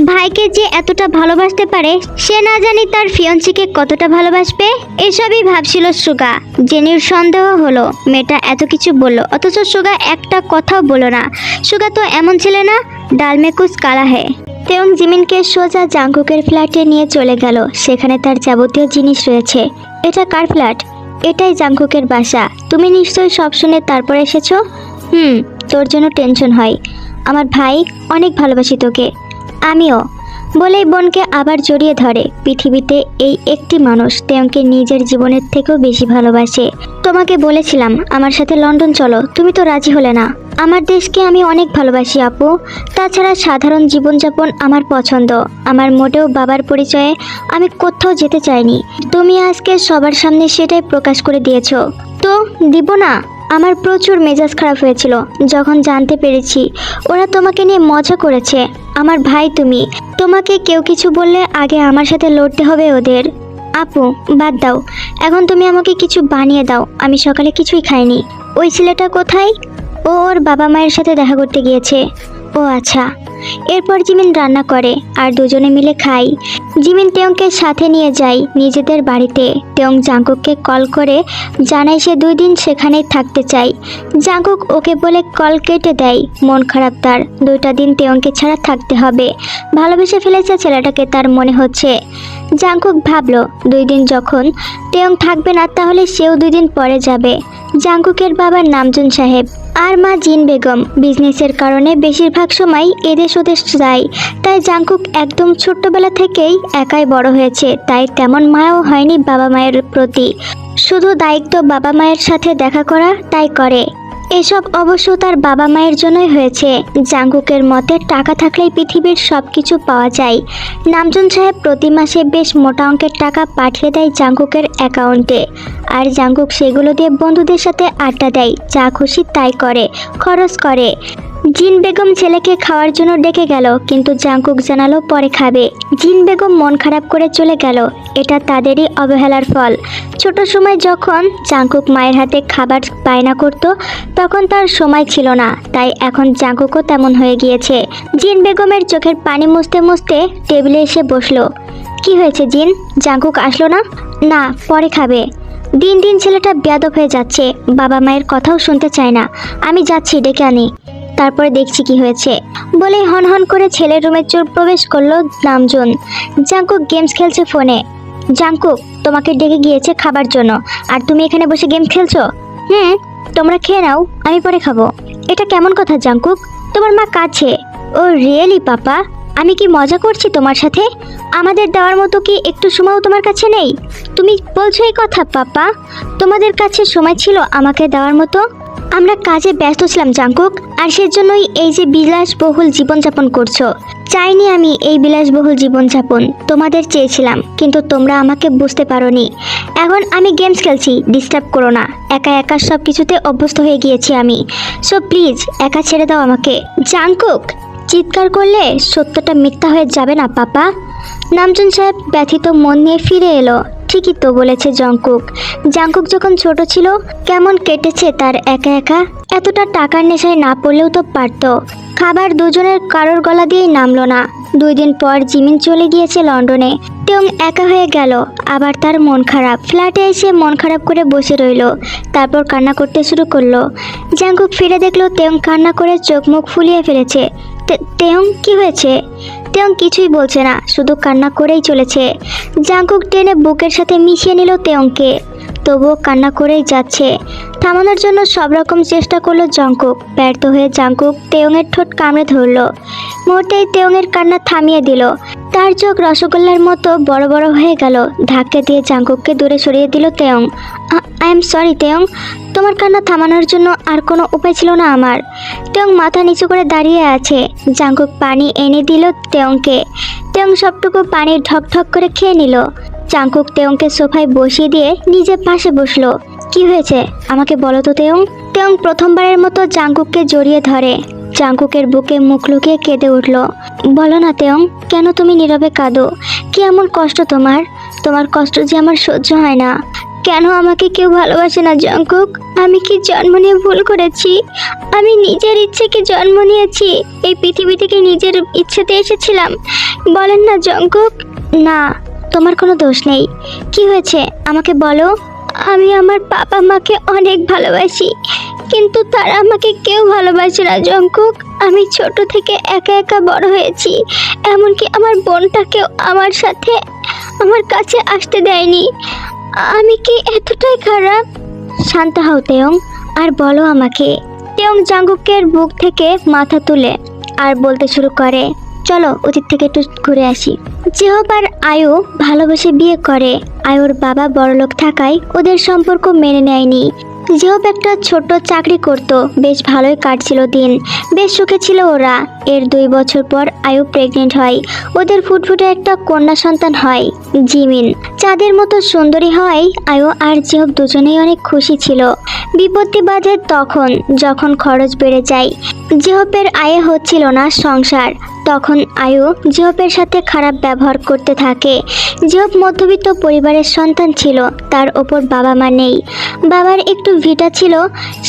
ভাইকে যে এতটা ভালোবাসতে পারে, সে না জানি তার ফিয়ন্সিকে কতটা ভালোবাসবে। এসবই ভাবছিল সুগা। জেনির সন্দেহ হলো, মেয়েটা এত কিছু বলল, অথচ সুগা একটা কথাও বলল না। সুগা তো এমন ছেলে না, ডাল মে কুছ কালা হে। তেয়ং জিমিনকে সোজা জাংকুকের ফ্ল্যাটে নিয়ে চলে গেল। সেখানে তার যাবতীয় জিনিস রয়েছে। এটা কার ফ্ল্যাট? এটাই জাংকুকের বাসা। তুমি নিশ্চয়ই সব শুনে তারপর এসেছো। তোর জন্য টেনশন হয়। আমার ভাই অনেক ভালোবাসি তোকে। আমিও। বলেই বোনকে আবার জড়িয়ে ধরে। পৃথিবীতে এই একটি মানুষ তেয়ংকে নিজের জীবনের থেকেও বেশি ভালোবাসে। তোমাকে বলেছিলাম আমার সাথে লন্ডন চলো, তুমি তো রাজি হলে না। আমার দেশকে আমি অনেক ভালোবাসি আপু। তাছাড়া সাধারণ জীবনযাপন আমার পছন্দ। আমার মোটেও বাবার পরিচয়ে আমি কোথাও যেতে চাইনি। তুমি আজকে সবার সামনে সেটাই প্রকাশ করে দিয়েছো। তো দিব না? আমার প্রচুর মেজাজ খারাপ হয়েছিল যখন জানতে পেরেছি ওরা তোমাকে নিয়ে মজা করেছে। আমার ভাই তুমি, তোমাকে কেউ কিছু বললে আগে আমার সাথে লড়তে হবে ওদের। আপু বাদ দাও, এখন তুমি আমাকে কিছু বানিয়ে দাও। আমি সকালে কিছুই খাইনি। ওই ছেলেটা কোথায়? ও ওর বাবা মায়ের সাথে দেখা করতে গিয়েছে। ও আচ্ছা। এরপর জিমিন রান্না করে আর দুজনে মিলে খাই। জিমিন তেয়ংকে সাথে নিয়ে যায় নিজেদের বাড়িতে। তেয়ং জাংকুককে কল করে জানায় সে 2 দিন সেখানেই থাকতে চায়। জাংকুক ওকে বলে কল কেটে দেয়। মন খারাপ তার। 2টা দিন তেয়ংকে ছাড়া থাকতে হবে। ভালোবেসে ফেলেছে ছেলেটাকে তার মনে হচ্ছে। জাংকুক ভাবলো 2 দিন যখন তেয়ং থাকবে না, তাহলে সেও 2 দিন পরে যাবে। জাংকুকের বাবার নামজুন সাহেব আর মা জিন বেগম বিজনেসের কারণে বেশিরভাগ সময় এদেশ ওদেশ যায়। তাই জাংকুক একদম ছোট্টবেলা থেকেই একাই বড় হয়েছে। তাই তেমন মায়াও হয়নি বাবা মায়ের প্রতি। শুধু দায়িত্ব বাবা মায়ের সাথে দেখা করা, তাই করে। এসব অবশ্য তার বাবা মায়ের জন্যই হয়েছে। জাংকুকের মতে টাকা থাকলেই পৃথিবীর সব কিছু পাওয়া যায়। নামজুন সাহেব প্রতি মাসে বেশ মোটা অঙ্কের টাকা পাঠিয়ে দেয় জাংকুকের অ্যাকাউন্টে। আর জাংকুক সেগুলো দিয়ে বন্ধুদের সাথে আড্ডা দেয়, যা খুশি তাই করে, খরচ করে। জিন বেগম ছেলেকে খাওয়ার জন্য ডেকে গেল, কিন্তু জাংকুক জানালো পরে খাবে। জিন বেগম মন খারাপ করে চলে গেল। এটা তাদেরই অবহেলার ফল। ছোট সময় যখন জাংকুক মায়ের হাতে খাবার বায়না করত, তখন তার সময় ছিল না। তাই এখন জাংকুকও তেমন হয়ে গিয়েছে। জিন বেগমের চোখের পানি মুছতে মুছতে টেবিলে এসে বসলো। কি হয়েছে জিন? জাংকুক আসলো না? না, পরে খাবে। দিন দিন ছেলেটা বেয়াদব হয়ে যাচ্ছে। বাবা মায়ের কথাও শুনতে চায় না। আমি যাচ্ছি, ডেকে আনি, তারপরে দেখছি কি হয়েছে। বলে হনহন করে ছেলের রুমে প্রবেশ করলো নামজুন। জাংকুক গেমস খেলছে ফোনে। জাংকুক তোমাকে ডেকে গিয়েছে খাবার জন্য, আর তুমি এখানে বসে গেম খেলছো? তোমরা খেয়ে নাও, আমি পরে খাবো। এটা কেমন কথা জাঙ্কুক, তোমার মা কাছে? ও রিয়েলি পাপা? আমি কি মজা করছি তোমার সাথে? আমাদের দেওয়ার মতো কি একটু সময়ও তোমার কাছে নেই? তুমি বলছো এই কথা পাপা? তোমাদের কাছে সময় ছিল আমাকে দেওয়ার মতো? আমরা কাজে ব্যস্ত ছিলাম জাঙ্কুক, আর সেজন্যই এই যে বিলাসবহুল জীবনযাপন করছো। চাইনি আমি এই বিলাসবহুল জীবনযাপন, তোমাদের চেয়েছিলাম, কিন্তু তোমরা আমাকে বুঝতে পারোনি। এখন আমি গেমস খেলছি, ডিস্টার্ব করো না। একা একা সব কিছুতে অভ্যস্ত হয়ে গিয়েছি আমি। সো প্লিজ একা ছেড়ে দাও আমাকে। জাঙ্কুক চিৎকার করলে সত্যটা মিথ্যা হয়ে যাবে না পাপা? নামজুন সাহেব ব্যথিত মন নিয়ে ফিরে এলো। ঠিকই তো বলেছে জাঙ্কুক। জাঙ্কুক যখন ছোট ছিল কেমন কেটেছে তার একা একা। এতটা টাকার নেশায় না পড়লেও তো পারতো। খাবার দুজনের কারোর গলা দিয়েই নামলো না। 2 দিন পর জিমিন চলে গিয়েছে লন্ডনে। তেয়ং একা হয়ে গেল। আবার তার মন খারাপ। ফ্ল্যাটে এসে মন খারাপ করে বসে রইল। তারপর কান্না করতে শুরু করলো। জাঙ্কুক ফিরে দেখলো তেয়ং কান্না করে চোখ মুখ ফুলিয়ে ফেলেছে। তেয়ং কি হয়েছে? তেয়ং কিছুই বলছে না, শুধু কান্না করেই চলেছে। জাঙ্কুক টেনে বুকের সাথে মিশিয়ে নিল তেয়ংকে। তবুও কান্না করেই যাচ্ছে। থামানোর জন্য সব রকম চেষ্টা করলো জাঙ্কুক। ব্যর্থ হয়ে জাঙ্কুক তেয়ংয়ের ঠোঁট কামড়ে ধরলো। মুহূর্তেই তেয়ংয়ের কান্না থামিয়ে দিল। তার চোখ রসগোল্লার মতো বড় বড় হয়ে গেল। ধাক্কা দিয়ে জাঙ্কুককে দূরে সরিয়ে দিল Taeyong. I am sorry Taeyong, তোমার কান্না থামানোর জন্য আর কোনো উপায় ছিল না আমার। তেয়ং মাথা নিচু করে দাঁড়িয়ে আছে। জাঙ্কুক পানি এনে দিল তেয়ংকে। তেয়ং সবটুকু পানি ঢকঢক করে খেয়ে নিল। জাঙ্কুক তেয়ংকে সোফায় বসিয়ে দিয়ে নিজের পাশে বসলো। কি হয়েছে আমাকে বলো তো তেয়ং? তেয়ং প্রথমবারের মতো জাঙ্কুককে জড়িয়ে ধরে। জাঙ্কুকের বুকে মুখ লুকিয়ে কেঁদে উঠল। বলো না তেয়ং, কেন তুমি নীরবে কাঁদো? কি এমন কষ্ট তোমার? তোমার কষ্ট যে আমার সহ্য হয় না। কেন আমাকে কেউ ভালোবাসে না জাঙ্কুক? আমি কি জন্ম নিয়ে ভুল করেছি? আমি নিজের ইচ্ছে কি জন্ম নিয়েছি? এই পৃথিবী থেকে নিজের ইচ্ছেতে এসেছিলাম? বলেন না জাঙ্কুক। না, তোমার কোনো দোষ নেই। কি হয়েছে আমাকে বলো। আমি আমার বাবা মাকে অনেক ভালোবাসি, কিন্তু তারা আমাকে কেউ ভালোবাসে না জাঙ্কুক। আমি ছোট থেকে একা একা বড় হয়েছি। এমনকি আমার বোনটাকেও আমার সাথে আমার কাছে আসতে দেয়নি। আমি কি এতটাই খারাপ? শান্ত হও তেয়ং, আর বলো আমাকে। তেয়ং জাঙ্কুকের বুক থেকে মাথা তুলে আর বলতে শুরু করে, চলো অতীত থেকে একটু ঘুরে আসি। জেহব আর আয়ু ভালোবেসে বিয়ে করে। আয়ুর বাবা বড়লোক থাকায় ওদের সম্পর্ক মেনে নেয়নি। জেহব একটা ছোট চাকরি করত, বেশ ভালোই কাটছিল দিন, বেশ সুখে ছিল ওরা। এর 2 বছর পর আয়ু প্রেগনেন্ট হয়। ওদের ফুটফুটে একটা কন্যা সন্তান হয়, জিমিন। চাঁদের মতো সুন্দরী হয়। আয়ু আর জেহব দুজনেই অনেক খুশি ছিল। বিপত্তি বাধে তখন যখন খরচ বেড়ে যায়। জেহবের আয়ে হচ্ছিল না সংসার। তখন আয়ু জেহবের সাথে খারাপ ব্যবহার করতে থাকে। জেহব মধ্যবিত্ত পরিবারের সন্তান ছিল, তার ওপর বাবা মা নেই। বাবার একটু ভিটা ছিল,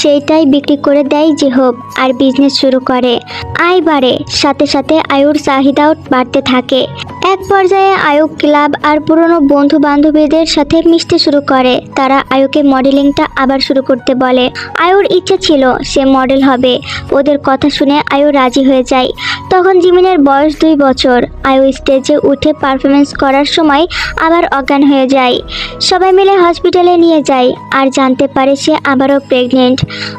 সেইটাই বিক্রি করে দেয় জেহব আর বিজনেস শুরু করে। আয় বাড়ে, সাথে সাথে আয়ুর চাহিদাও বাড়তে থাকে। এক পর্যায়ে আয়ু ক্লাব আর পুরনো বন্ধু বান্ধবীদের সাথে মিশতে শুরু করে। তারা আয়ুকে মডেলিংটা আবার শুরু করতে বলে। আয়ুর ইচ্ছে ছিল সে মডেল হবে। ওদের কথা শুনে আয়ু রাজি হয়ে যায়। তখন জিমিনের বয়স 2 বছর। আয়ু স্টেজে উঠে পারফরমেন্স করার সময় আবার অজ্ঞান হয়ে যায়। সবাই মিলে হসপিটালে নিয়ে যায় আর জানতে পারে সে আবারও প্রেগনেন্ট।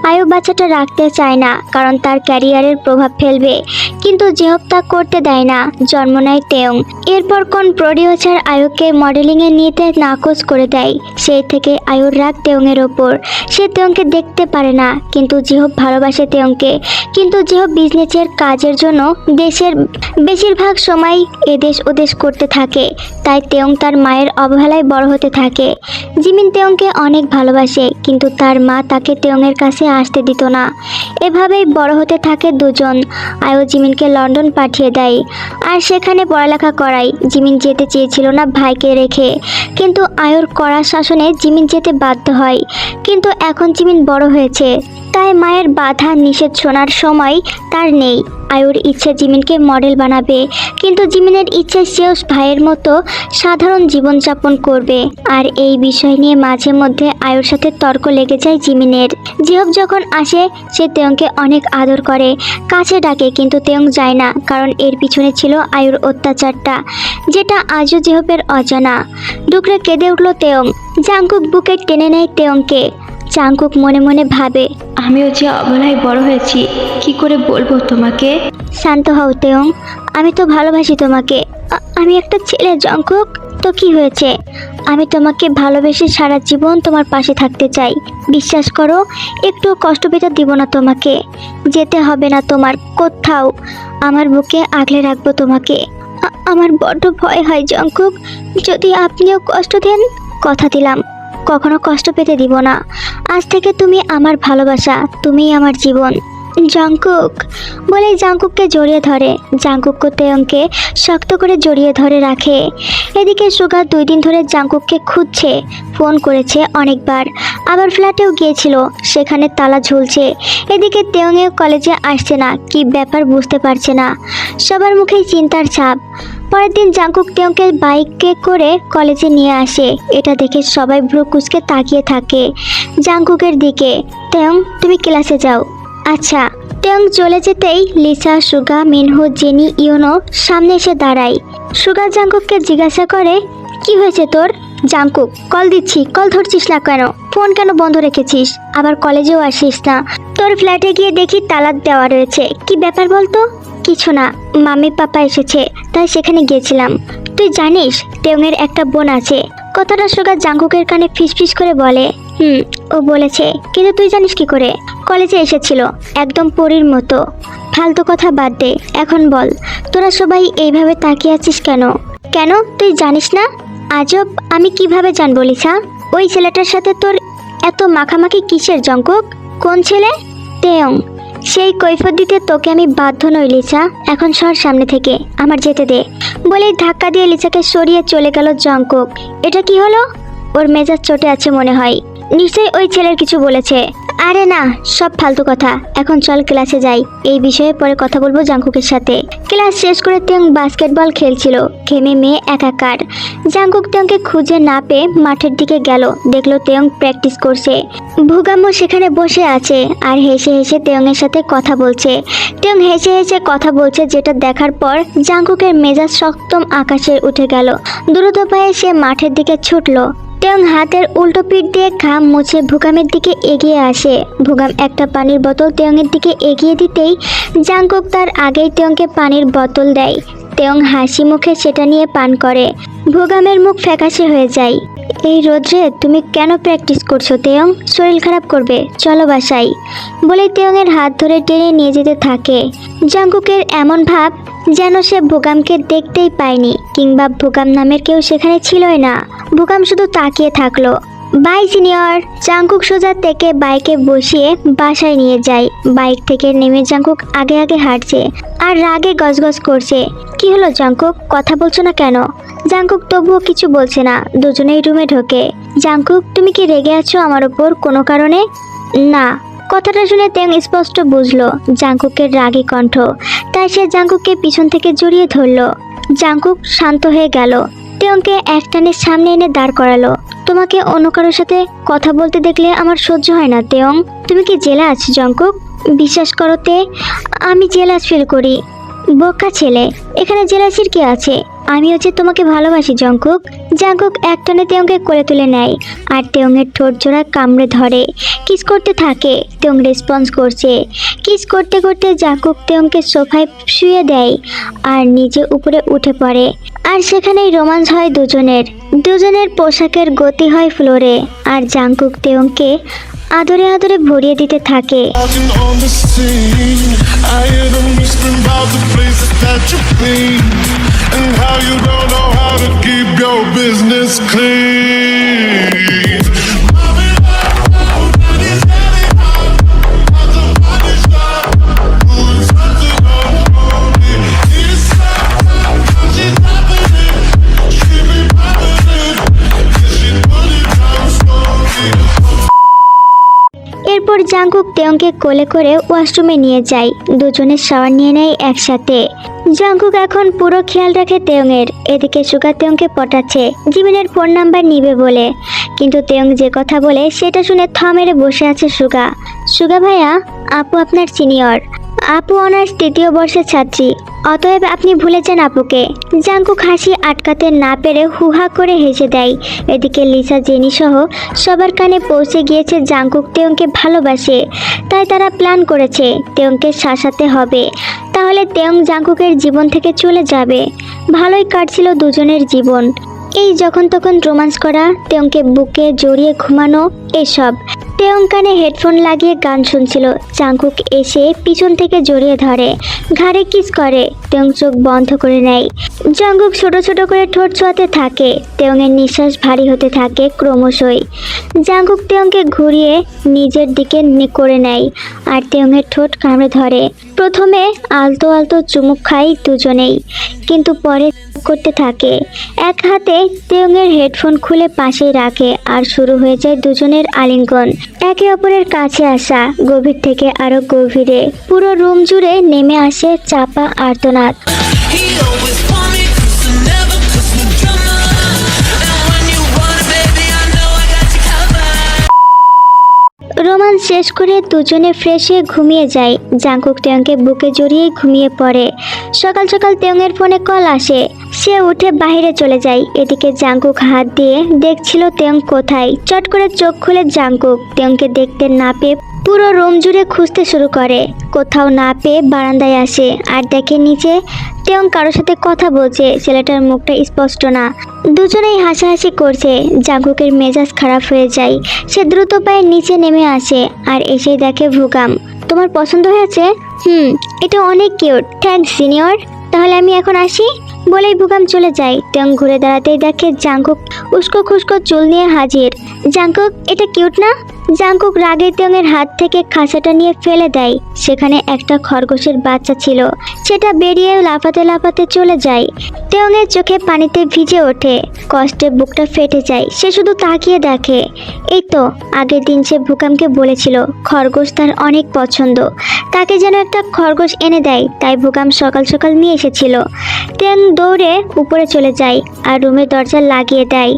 আয়ু বাচ্চাটা রাখতে চায় না, কারণ তার ক্যারিয়ারের প্রভাব ফেলবে, কিন্তু জেহব তা করতে দেয় না। জন্ম নেয় তেয়ং। এরপর কোন প্রডিউসার আয়ুকে মডেলিংয়ে নিতে নাকচ করে দেয়। সেই থেকে আয়ুর রাগ তেয়ংয়ের ওপর। সে তেয়ংকে দেখতে পারে না, কিন্তু জেহব ভালোবাসে তেয়ংকে। কিন্তু জেহব বিজনেসের কাজের জন্য দেশের বেশিরভাগ সময় এদেশ ওদেশ করতে থাকে। তাই তেয়ং তার মায়ের অবহেলায় বড় হতে থাকে। জিমিন তেয়ংকে অনেক ভালোবাসে, কিন্তু তার মা তাকে তেয়ংয়ের কাছে আসতে দিত না। এভাবেই বড় হতে থাকে দুজন। আয়ু জিমিনকে লন্ডন পাঠিয়ে দেয় আর সেখানে পড়ালেখা করায়। জিমিন যেতে চেয়েছিল না ভাইকে রেখে, কিন্তু আয়ুর কড়া শাসনে জিমিন যেতে বাধ্য হয়। কিন্তু এখন জিমিন বড় হয়েছে, তাই মায়ের বাধা নিষেধ শোনার সময় তার নেই। আয়ুর ইচ্ছে জিমিনকে মডেল বানাবে, কিন্তু জিমিনের ইচ্ছে সেও ভাইয়ের মতো সাধারণ জীবনযাপন করবে। আর এই বিষয় নিয়ে মাঝে মধ্যে আয়ুর সাথে তর্ক লেগে যায় জিমিনের। জেহব যখন আসে সে তেয়ংকে অনেক আদর করে, কাছে ডাকে, কিন্তু তেয়ং যায় না, কারণ এর পিছনে ছিল আয়ুর অত্যাচারটা, যেটা আজও জেহবের অজানা। ডুকরে কেঁদে উঠল তেয়ং। জাঙ্কুক বুকে টেনে নেয় তেয়ংকে। জাংকুক মনে মনে ভাবে। আমিও যে অবলায় বড় হয়েছি, কি করে বলবো তোমাকে। শান্ত হও তেয়ং, আমি তো ভালোবাসি তোমাকে। আমি একটা ছেলে জাংকুক, তো কি হয়েছে? আমি তোমাকে ভালোবেসে সারা জীবন তোমার পাশে থাকতে চাই। বিশ্বাস করো, একটু কষ্ট পেতে দিব না তোমাকে। যেতে হবে না তোমার কোথাও, আমার বুকে আগলে রাখবো তোমাকে। আমার বড্ড ভয় হয় জাংকুক, যদি আপনিও কষ্ট দেন। কথা দিলাম কখনো কষ্ট পেতে দিব না। আজ থেকে তুমি আমার ভালোবাসা, তুমিই আমার জীবন। জাংকুক বলে জাংকুককে জড়িয়ে ধরে। জাংকুককে তেয়ংকে শক্ত করে জড়িয়ে ধরে রাখে। এদিকে সুগা 2 দিন ধরে জাংকুককে খুঁজছে, ফোন করেছে অনেকবার, আবার ফ্ল্যাটেও গিয়েছিল, সেখানে তালা ঝুলছে। এদিকে তেয়ংও কলেজে আসছে না, কি ব্যাপার বুঝতে পারছে না। সবার মুখেই চিন্তার ছাপ। পরের দিন জাংকুক তেয়ংকে বাইকে করে কলেজে নিয়ে আসে। এটা দেখে সবাই ভ্রু কুঁচকে তাকিয়ে থাকে জাংকুকের দিকে। তেয়ং, তুমি ক্লাসে যাও। আচ্ছা। তেয়ং চলে যেতেই লিসা, সুগা, মিনহু, জেনি, ইউনো সামনে এসে দাঁড়ায়। সুগা জাংকুককে জিজ্ঞাসা করে, কি হয়েছে তোর? জাংকুক, কল দিচ্ছি, কল ধরছিস না কেন? ফোন কেন বন্ধ রেখেছিস? আবার কলেজেও আসিস না? তোর ফ্ল্যাটে গিয়ে দেখি তালা দেওয়া রয়েছে, কি ব্যাপার বলতো? কিছু না, মামি পাপা এসেছে তাই সেখানে গিয়েছিলাম। তুই জানিস তেয়ংয়ের একটা বোন আছে? কথাটা সুগা জাংকুকের কানে ফিসফিস করে বলে, ও বলেছে, কিন্তু তুই জানিস কি করে? কলেজে এসেছিল, একদম পরীর মতো। ফালতু কথা বাদ দে, এখন বল, তোরা সবাই এইভাবে তাকিয়ে আছিস কেন? কেন তুই জানিস না? আজব, আমি কিভাবে জানবো লিসা? ওই ছেলেটার সাথে তোর এত মাখামাখি কিসের জাংকুক? কোন ছেলে? তেয়ং। সেই কৈফিয়ত দিতে তোকে আমি বাধ্য নই লিসা, এখন সর সামনে থেকে, আমার যেতে দে। বলেই ধাক্কা দিয়ে লিসাকে সরিয়ে চলে গেল জাংকুক। এটা কি হলো? ওর মেজাজ চটে আছে মনে হয়, নিশ্চয়ই ওই ছেলের কিছু বলেছে। আরে না, সব ফালতু কথা, এখন চল ক্লাসে যাই, এই বিষয়ে পরে কথা বলবো জাংকুকের সাথে। ক্লাস শেষ করে তেয়ং বাস্কেটবল খেলছিল, ঘেমে মেয়ে একাকার। জাংকুক তেয়ংকে খুঁজে না পেয়ে মাঠের দিকে গেল, দেখলো তেয়ং প্র্যাকটিস করছে। ভুগাম্মু সেখানে বসে আছে আর হেসে হেসে তেয়ংয়ের সাথে কথা বলছে। তেয়ং হেসে হেসে কথা বলছে, যেটা দেখার পর জাংকুকের মেজাজ সপ্তম আকাশে উঠে গেল। দ্রুত পায়ে সে মাঠের দিকে ছুটলো। তেয়ং হাতের উল্টো পিঠ দিয়ে ঘাম মুছে ভুগামের দিকে এগিয়ে আসে। ভুগাম একটা পানির বোতল তেয়ংয়ের দিকে এগিয়ে দিতেই জাংকুক তার আগেই তেয়ংকে পানির বোতল দেয়। তেয়ং হাসি মুখে সেটা নিয়ে পান করে। ভুগামের মুখ ফ্যাকাশে হয়ে যায়। এই রোদ্রে তুমি কেন প্র্যাকটিস করছো তেয়ং? শরীর খারাপ করবে, চলো বাসায়। বলে তেয়ংয়ের হাত ধরে টেনে নিয়ে যেতে থাকে। জাংকুকের এমন ভাব যেন সে ভুগামকে দেখতেই পায়নি, কিংবা ভুগাম নামের কেউ সেখানে ছিলই না। ভুগাম শুধু তাকিয়ে থাকলো। By senior. জাংকুক সোজা থেকে বাইকে বসিয়ে বাসায় নিয়ে যায়। বাইক থেকে নেমে জাংকুক আগে আগে হাঁটছে আর রাগে গজগজ করছে। কি হলো জাংকুক, কথা বলছো না কেন? জাংকুক তবুও কিছু বলছে না। দুজনেই রুমে ঢোকে। জাংকুক, তুমি কি রেগে আছো আমার উপর কোনো কারণে? না। কথাটা শুনে তেয়ং স্পষ্ট বুঝলো জাংকুকের রাগী কণ্ঠ, তাই সে জাংকুককে পিছন থেকে জড়িয়ে ধরলো। জাংকুক শান্ত হয়ে গেল। তেয়ংকে একটানে সামনে এনে দাঁড় করালো। তোমাকে অন্য কারোর সাথে কথা বলতে দেখলে আমার সহ্য হয় না তেয়ং। তুমি কি জেলাস জাংকুক? বিশ্বাস করো তে, আমি জেলাস ফিল করি। বোকা ছেলে, এখানে জেলাসির কি আছে? আমিও যে তোমাকে ভালোবাসি জাংকুক। জাংকুক একটানে তেয়ংকে কোলে তুলে নেয় আর তেয়ংয়ের ঠোঁট জোড়া কামড়ে ধরে। কিস করতে থাকে। তেয়ং রেসপন্স করছে। কিস করতে করতে জাংকুক তেয়ংকে সোফায় শুয়ে দেয় আর নিজে উপরে উঠে পড়ে। আর সেখানেই রোমাঞ্চ হয় দুজনের পোশাকের গতি হয় ফ্লোরে। আর জাংকুক তেয়ংকে আদরে আদরে ভরিয়ে দিতে থাকে। Walking on the scene, I hear them whispering about the places that you've been and how you don't know how to keep your business clean. এরপর জাংকুক তেয়ংকে কোলে করে ওয়াশরুমে নিয়ে যায়। দুজনে শাওয়ার নিয়ে নেয় একসাথে। জাংকুক এখন পুরো খেয়াল রাখে তেয়ংয়ের। এদিকে সুগা তেয়ংকে পটাচ্ছে জিমিনের ফোন নাম্বার নিবে বলে, কিন্তু তেয়ং যে কথা বলে সেটা শুনে থ মেরে বসে আছে সুগা। সুগা ভাইয়া, আপু আপনার সিনিয়র, আপু অনার্স 3য় বর্ষের ছাত্রী, অতএব আপনি ভুলে যান আপুকে। জাংকুক হাসি আটকাতে না পেরে হুহা করে হেসে দেয়। এদিকে লিসা জেনি সহ সবার কানে পৌঁছে গিয়েছে জাংকুক তেয়ংকে ভালোবাসে, তাই তারা প্ল্যান করেছে তেয়ংকে শাসাতে হবে, তাহলে তেয়ং জাংকুকের জীবন থেকে চলে যাবে। ভালোই কাটছিল দুজনের জীবন, এই যখন তখন রোমান্স করা, তেয়ংকে বুকে জড়িয়ে ঘুমানো, এসব। তেয়ং কানে হেডফোন লাগিয়ে গান শুনছিল। জাংকুক এসে পিছন থেকে জড়িয়ে ধরে, ঘাড়ে কিস করে। তেয়ং চোখ বন্ধ করে নেয়। জাংকুক ছোট ছোট করে ঠোঁট ছোঁয়াতে থাকে। তেয়ংয়ের নিঃশ্বাস ভারী হতে থাকে ক্রমশই। জাংকুক তেয়ংকে ঘুরিয়ে নিজের দিকে করে নেয় আর তেয়ংয়ের ঠোঁট কামড়ে ধরে। প্রথমে আলতো আলতো চুমুক খায় দুজনেই, কিন্তু পরে করতে থাকে। এক হাতে তেয়ংয়ের হেডফোন খুলে পাশেই রাখে আর শুরু হয়ে যায় দুজনের আলিঙ্গন। একে অপরের কাছে আসা, গভীর থেকে আরো গভীরে। পুরো রুম জুড়ে নেমে আসে চাপা আর্তনাদ। He always want me, cause I never cause no drama. And when you want it, baby, I know I got you covered. Romance শেষ করে দুজনে ফ্রেশ হয়ে ঘুমিয়ে যায়। জাংকুক তেয়ংকে বুকে জড়িয়ে ঘুমিয়ে পড়ে। সকাল সকাল তেয়ংয়ের ফোনে কল আসে। সে উঠে বাইরে চলে যায়। এদিকে জাংকুক হাত দিয়ে দেখছিল তেয়ং কোথায়। চট করে চোখ খুলে জাংকুক তেয়ংকে দেখতে না পেয়ে পুরো রুম জুড়ে খুঁজতে শুরু করে। কোথাও না পেয়ে বারান্দায় আসে আর দেখে নিচে তেয়ং কারোর সাথে কথা বলছে। ছেলেটার মুখটা স্পষ্ট না। দুজনেই হাসাহাসি করছে। জাংকুকের মেজাজ খারাপ হয়ে যায়। সে দ্রুত পায়ে নিচে নেমে আসে আর এসেই দেখে ভুগাম। তোমার পছন্দ হয়েছে? এটা অনেক কিউট। থ্যাঙ্কস সিনিয়র, তাহলে আমি এখন আসি বলেই ভুগাম চলে যায়। তেয়ং ঘুরে দাঁড়াতেই দেখে জাংকুক উস্কো খুস্কো চুল নিয়ে হাজির। জাংকুক, এটা কিউট না? জাংকুক রাগে তেয়ংয়ের হাত থেকে খাঁচাটা নিয়ে ফেলে দেয়। সেখানে একটা খরগোশের বাচ্চা ছিল। সেটা বেরিয়ে লাফাতে লাফাতে চলে যায়। তেয়ংয়ের চোখে পানিতে ভিজে ওঠে। কষ্টে বুকটা ফেটে যায়। সে শুধু তাকিয়ে দেখে। এই তো আগের দিন সে ভুকামকে বলেছিল খরগোশ তার অনেক পছন্দ, তাকে যেন একটা খরগোশ এনে দেয়। তাই ভুকাম সকাল সকাল নিয়ে এসেছিল। তেয়ং দৌড়ে উপরে চলে যায় আর রুমের দরজা লাগিয়ে দেয়।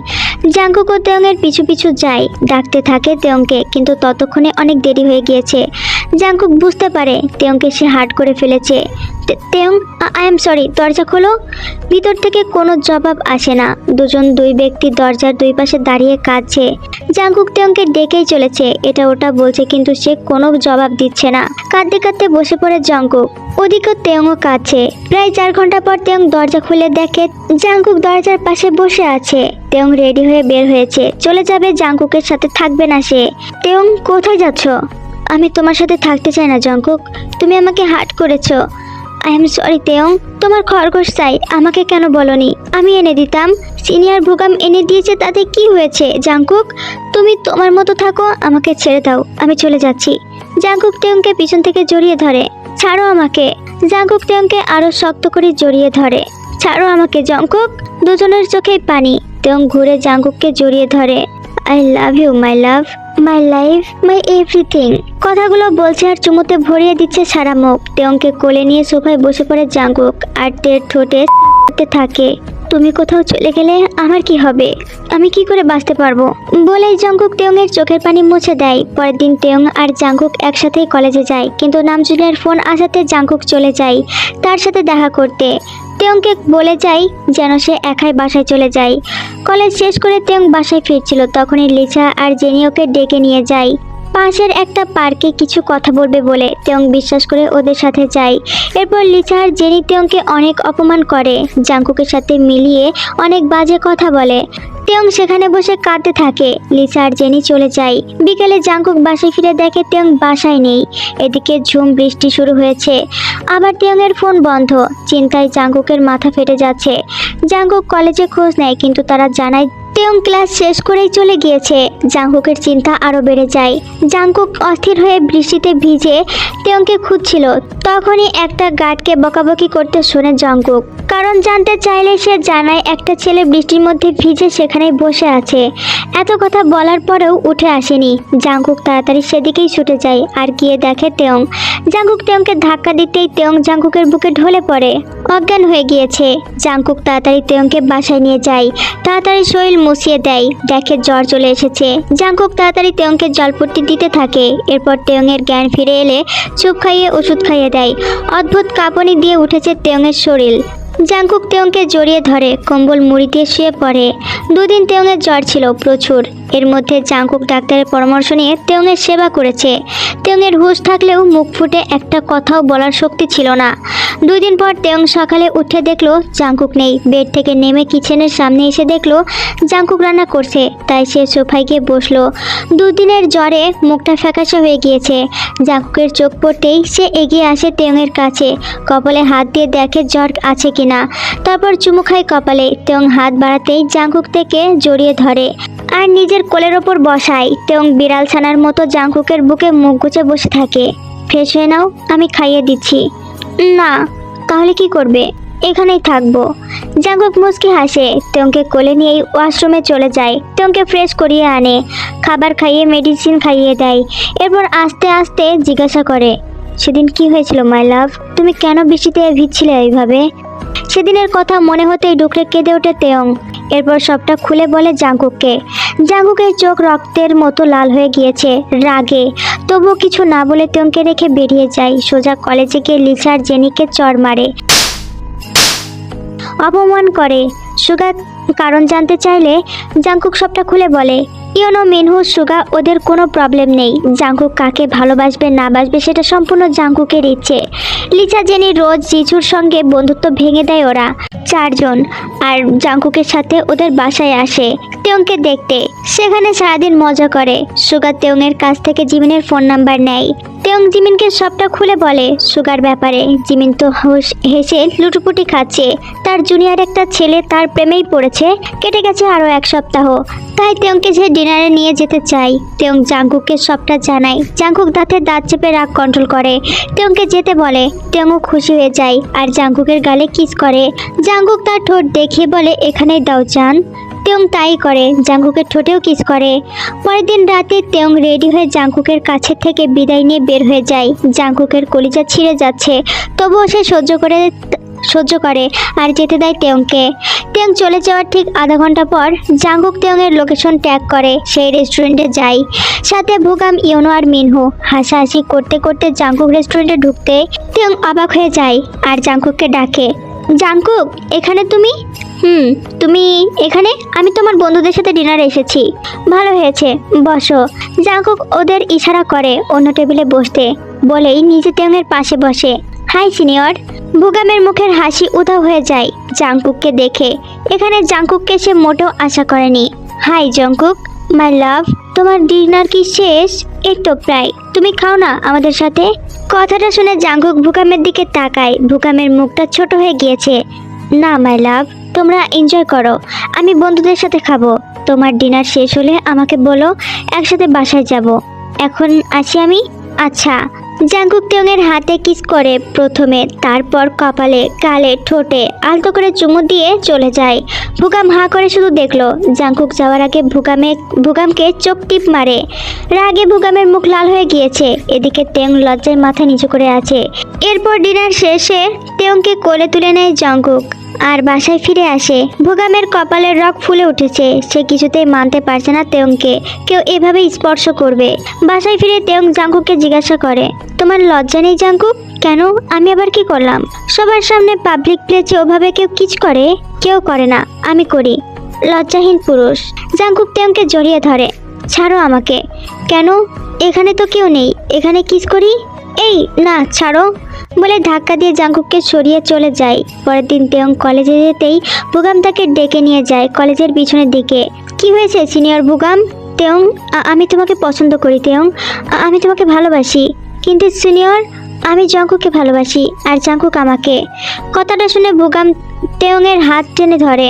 জাংকুক ও তেয়ংয়ের পিছু পিছু যায়, ডাকতে থাকে তেয়ংকে, কিন্তু ততক্ষণে অনেক দেরি হয়ে গিয়েছে। জাংকুক বুঝতে পারে তেয়ংকে সে হার্ট করে ফেলেছে। তেয়ং, আই এম সরি, দরজা খোলো। ভিতর থেকে কোনো জবাব আসে না। দুই ব্যক্তি দরজার দুই পাশে দাঁড়িয়ে কাঁদছে। জাংকুক তেয়ংকে ডেকেই চলেছে, এটা ওটা বলছে, কিন্তু সে কোনো জবাব দিচ্ছে না। কাঁদতে কাঁদতে বসে পড়ে জাংকুক। ওদিকে তেয়ংও কাঁদছে। প্রায় 4 ঘন্টা পর তেয়ং দরজা খুলে দেখে জাংকুক দরজার পাশে বসে আছে। তেয়ং রেডি হয়ে বের হয়েছে, চলে যাবে। জাংকুকের সাথে থাকবে না সে। তেয়ং, কোথায় যাচ্ছ? আমি তোমার সাথে থাকতে চাই না জাংকুক, তুমি আমাকে হার্ট করেছো। আই এম সরি তেয়ং, তোমার খরগোশ চাই, আমাকে কেন বলনি? আমি এনে দিতাম। সিনিয়র ভুগাম এনে দিয়েছে, তাতে কি হয়েছে? জাংকুক, তুমি তোমার মতো থাকো, আমাকে ছেড়ে দাও, আমি চলে যাচ্ছি। জাংকুক তেয়ংকে পিছন থেকে জড়িয়ে ধরে। ছাড়ো আমাকে। জাংকুক তেয়ংকে আরো শক্ত করে জড়িয়ে ধরে। ছাড়ো আমাকে জাংকুক। দুজনের চোখেই পানি। তেয়ং ঘুরে জাংকুককে জড়িয়ে ধরে। I love you my love, my life, my everything. কথাগুলো বলছে আর চুমুতে ভরিয়ে দিচ্ছে সারা মুখ। তেয়ংকে কোলে নিয়ে সোফায় বসে পড়ে জাংকুক আর তের ঠোঁটে থাকে। তুমি কোথাও চলে গেলে আমার কি হবে? আমি কি করে বাঁচতে পারবো? বলেই জাংকুক তেয়ংয়ের চোখের পানি মুছে দেয়। পরের দিন তেয়ং আর জাংকুক একসাথেই কলেজে যায়, কিন্তু নামজুনের ফোন আসাতে জাংকুক চলে যায় তার সাথে দেখা করতে। তেয়ংকে বলে যায় যেন সে একাই বাসায় চলে যায়। কলেজ শেষ করে তেয়ং বাসায় ফিরছিল, তখনই লিসা আর জেনি ওকে ডেকে নিয়ে যায় পাশের একটা পার্কে কিছু কথা বলবে বলে। তেয়ং বিশ্বাস করে ওদের সাথে যায়। এরপর লিসা আর জেনি তেয়ংকে অনেক অপমান করে, জাংকুকের সাথে মিলিয়ে অনেক বাজে কথা বলে। তেয়ং সেখানে বসে কাঁদতে থাকে। লিসা আর জেনি চলে যায়। বিকেলে জাংকুক বাসায় ফিরে দেখে তেয়ং বাসায় নেই। এদিকে ঝুম বৃষ্টি শুরু হয়েছে। আবার তেয়ংয়ের ফোন বন্ধ। চিন্তায় জাংকুকের মাথা ফেটে যাচ্ছে। জাংকুক কলেজে খোঁজ নেয়, কিন্তু তারা জানায় তেয়ং ক্লাস শেষ করেই চলে গিয়েছে। জাংকুকের চিন্তা আরো বেড়ে যায়। জাংকুক অস্থির হয়ে বৃষ্টিতে ভিজে তেয়ংকে খুঁজছিল। তখনই একটা গার্ডকে বকাবকি করতে শোনে জাংকুক। কারণ জানতে চাইলে সে জানায় একটা ছেলে বৃষ্টির মধ্যে ভিজে সেখানেই বসে আছে। এত কথা বলার পরেও উঠে আসেনি। জাংকুক তাড়াতাড়ি সেদিকেই ছুটে যায় আর গিয়ে দেখে তেয়ং। জাংকুক তেয়ংকে ধাক্কা দিতেই তেয়ং জাংকুকের বুকে ঢলে পড়ে, অজ্ঞান হয়ে গিয়েছে। জাংকুক তাড়াতাড়ি তেয়ংকে বাসায় নিয়ে যায়। তাড়াতাড়ি শরীর মুছিয়ে দেয়, দেখে জ্বর চলে এসেছে। জাংকুক তাড়াতাড়ি তেয়ংকে জলপট্টি দিতে থাকে। এরপর তেয়ংয়ের জ্ঞান ফিরে এলে চুপ খাইয়ে ওষুধ খাইয়ে দেয়। অদ্ভুত কাঁপুনি দিয়ে উঠেছে তেয়ংয়ের শরীর। জাংকুক তেয়ংকে জড়িয়ে ধরে কম্বল মুড়ি দিয়ে শুয়ে পড়ে। দুদিন তেয়ংয়ের জ্বর ছিল প্রচুর। এর মধ্যে জাংকুক ডাক্তারের পরামর্শ নিয়ে তেয়ংয়ের সেবা করেছে। তেয়ংয়ের হুঁশ থাকলেও মুখ ফুটে একটা কথাও বলার শক্তি ছিল না। 2 দিন পর তেয়ং সকালে উঠে দেখলো জাংকুক নেই। বেড থেকে নেমে কিচেনের সামনে এসে দেখলো জাংকুক রান্না করছে, তাই সে সোফায় গিয়ে বসলো। 2 দিনের জ্বরে মুখটা ফ্যাকাশে হয়ে গিয়েছে। জাংকুকের চোখ পড়তেই সে এগিয়ে আসে তেয়ংয়ের কাছে, কপালে হাত দিয়ে দেখে জ্বর আছে কিনা। তারপর চুমু খায় কপালে। তেয়ং হাত বাড়াতেই জাংকুক থেকে জড়িয়ে ধরে আর নিজের কোলের ওপর বসায়। তেয়ং বিড়াল ছানার মতো জাংকুকের বুকে মুখ গুজে বসে থাকে। ফ্রেশ হয়ে নাও, আমি খাইয়ে দিচ্ছি। না, তাহলে কি করবে? এখানেই থাকবো। জাংকুক মুচকি হাসে। তেয়ংকে কোলে নিয়েই ওয়াশরুমে চলে যায়। তেয়ংকে ফ্রেশ করিয়ে আনে, খাবার খাইয়ে মেডিসিন খাইয়ে দেয়। এরপর আস্তে আস্তে জিজ্ঞাসা করে, সেদিন কি হয়েছিল মাই লাভ? তুমি কেন বৃষ্টিতে ভিজছিলে এইভাবে? সেদিনের কথা মনে হতেই ডুকরে কেঁদে ওঠে তেয়ং। এরপর সবটা খুলে বলে জাংকুককে। জাংকুকের চোখ রক্তের মতো লাল হয়ে গিয়েছে রাগে। তবুও কিছু না বলে তেয়ংকে রেখে বেরিয়ে যায়। সোজা কলেজে গিয়ে লিসা আর জেনিকে চড় মারে, অপমান করে। সুগা কারণ জানতে চাইলে জাংকুক সবটা খুলে বলে, ইউনো মিনহু সুগা, ওদের কোনো প্রবলেম নেই। জাংকুক কাকে ভালোবাসবে না বাসবে সেটা সম্পূর্ণ জাংকুকের ইচ্ছে। লিসা জেনি রোজ জিজুর সঙ্গে বন্ধুত্ব ভেঙে দেয় ওরা 4 জন, আর জাংকুকের সাথে ওদের বাসায় আসে তেয়ংকে দেখতে। সেখানে সারাদিন মজা করে। সুগা তেয়ংয়ের কাছ থেকে জিমিনের ফোন নাম্বার নেয়। তেয়ং জিমিনকে সবটা খুলে বলে সুগার ব্যাপারে। জিমিন তো হেসে লুটুপুটি খাচ্ছে। তার জুনিয়র একটা ছেলে তার প্রেমেই পড়েছে। কেটে গেছে আরও 1 সপ্তাহ। তাই তেয়ংকে সে ডিনারে নিয়ে যেতে চাই। তেয়ং জাংকুককে সবটা জানায়। জাংকুক দাঁতে দাঁত চেপে রাগ কন্ট্রোল করে। তেয়ংকে যেতে বলে। তেয়ংও খুশি হয়ে যায় আর জাংকুকের গালে কিস করে। জাংকুক তার ঠোঁট দেখিয়ে বলে, এখানেই দাও জান। তেয়ং তাই করে। জাংকুকের ঠোঁটেও কিস করে। পরের দিন রাতে তেয়ং রেডি হয়ে জাংকুকের কাছে থেকে বিদায় নিয়ে বের হয়ে যায়। জাংকুকের কলিজা ছিঁড়ে যাচ্ছে, তবুও সে সহ্য করে আর যেতে দেয় তেয়ংকে। তেয়ং চলে যাওয়ার ঠিক আধা ঘন্টা পর জাংকুক তেয়ংয়ের লোকেশন ট্যাগ করে সেই রেস্টুরেন্টে যায়। সাথে ভুগাম, ইউনো আর মিনহু। হাসাহাসি করতে করতে জাংকুক রেস্টুরেন্টে ঢুকতে তেয়ং অবাক হয়ে যায় আর জাংকুককে ডাকে, জাংকুক, এখানে তুমি? তুমি এখানে? আমি তোমার বন্ধুদের সাথে ডিনারে এসেছি। ভালো হয়েছে, বসো। জাংকুক ওদের ইশারা করে অন্য টেবিলে বসতে, বলেই নিজে তেয়ংয়ের পাশে বসে। High senior. ভুগামের মুখের হাসি উধাও হয়ে যায় জাংকুককে দেখে। এখানে জাংকুককে সে মোটেও আশা করেনি। হাই জাংকুক, মাই লাভ, তোমার ডিনার কি শেষ? এই তো প্রায়। তুমি খাও না আমাদের সাথে। কথাটা শুনে জাংকুক ভুগামের দিকে তাকায়। ভুগামের মুখটা ছোট হয়ে গিয়েছে। না মাই লাভ, তোমরা এনজয় করো, আমি বন্ধুদের সাথে খাবো। তোমার ডিনার শেষ হলে আমাকে বলো, একসাথে বাসায় যাব। এখন আসি আমি। আচ্ছা। জাংকুক তেয়ংয়ের হাতে কিস করে প্রথমে, তারপর কপালে, গালে, ঠোঁটে আলতো করে চুমু দিয়ে চলে যায়। ভুগাম হাঁ করে শুধু দেখলো। জাংকুক যাওয়ার আগে ভুগামকে চোখ টিপ মারে। রাগে ভুগামের মুখ লাল হয়ে গিয়েছে। এদিকে তেয়ং লজ্জায় মাথা নিচু করে আছে। এরপর ডিনার শেষে তেয়ংকে কোলে তুলে নেয় জাংকুক আর বাসায় ফিরে আসে। ভুগামের কপালের রগ ফুলে উঠেছে। সে কিছুতেই মানতে পারছে না তেয়ংকে কেউ এভাবে স্পর্শ করবে। বাসায় ফিরে তেয়ং জাংকুককে জিজ্ঞাসা করে, তোমার লজ্জা নেই জাংকুক? কেন? আমি আবার কি করলাম? সবার সামনে পাবলিক প্লেসে ওভাবে কেউ কিচ করে? কেউ করে না, আমি করি। লজ্জাহীন পুরুষ। জাংকুক তেয়ংকে জড়িয়ে ধরে। ছাড়ো আমাকে। কেন? এখানে তো কেউ নেই, এখানে কিস করি। এই না, ছাড়ো বলে ধাক্কা দিয়ে জাংকুককে সরিয়ে চলে যায়। পরের দিন তেয়ং কলেজে যেতেই ভুগাম তাকে ডেকে নিয়ে যায় কলেজের পিছনের দিকে। কি হয়েছে সিনিয়র ভুগাম? তেয়ং, আমি তোমাকে পছন্দ করি তেয়ং, আমি তোমাকে ভালোবাসি। কিন্তু সিনিয়র, আমি জাংকুককে ভালোবাসি আর জাংকুক আমাকে। কথাটা শুনে ভুগাম তেয়ংয়ের হাত টেনে ধরে।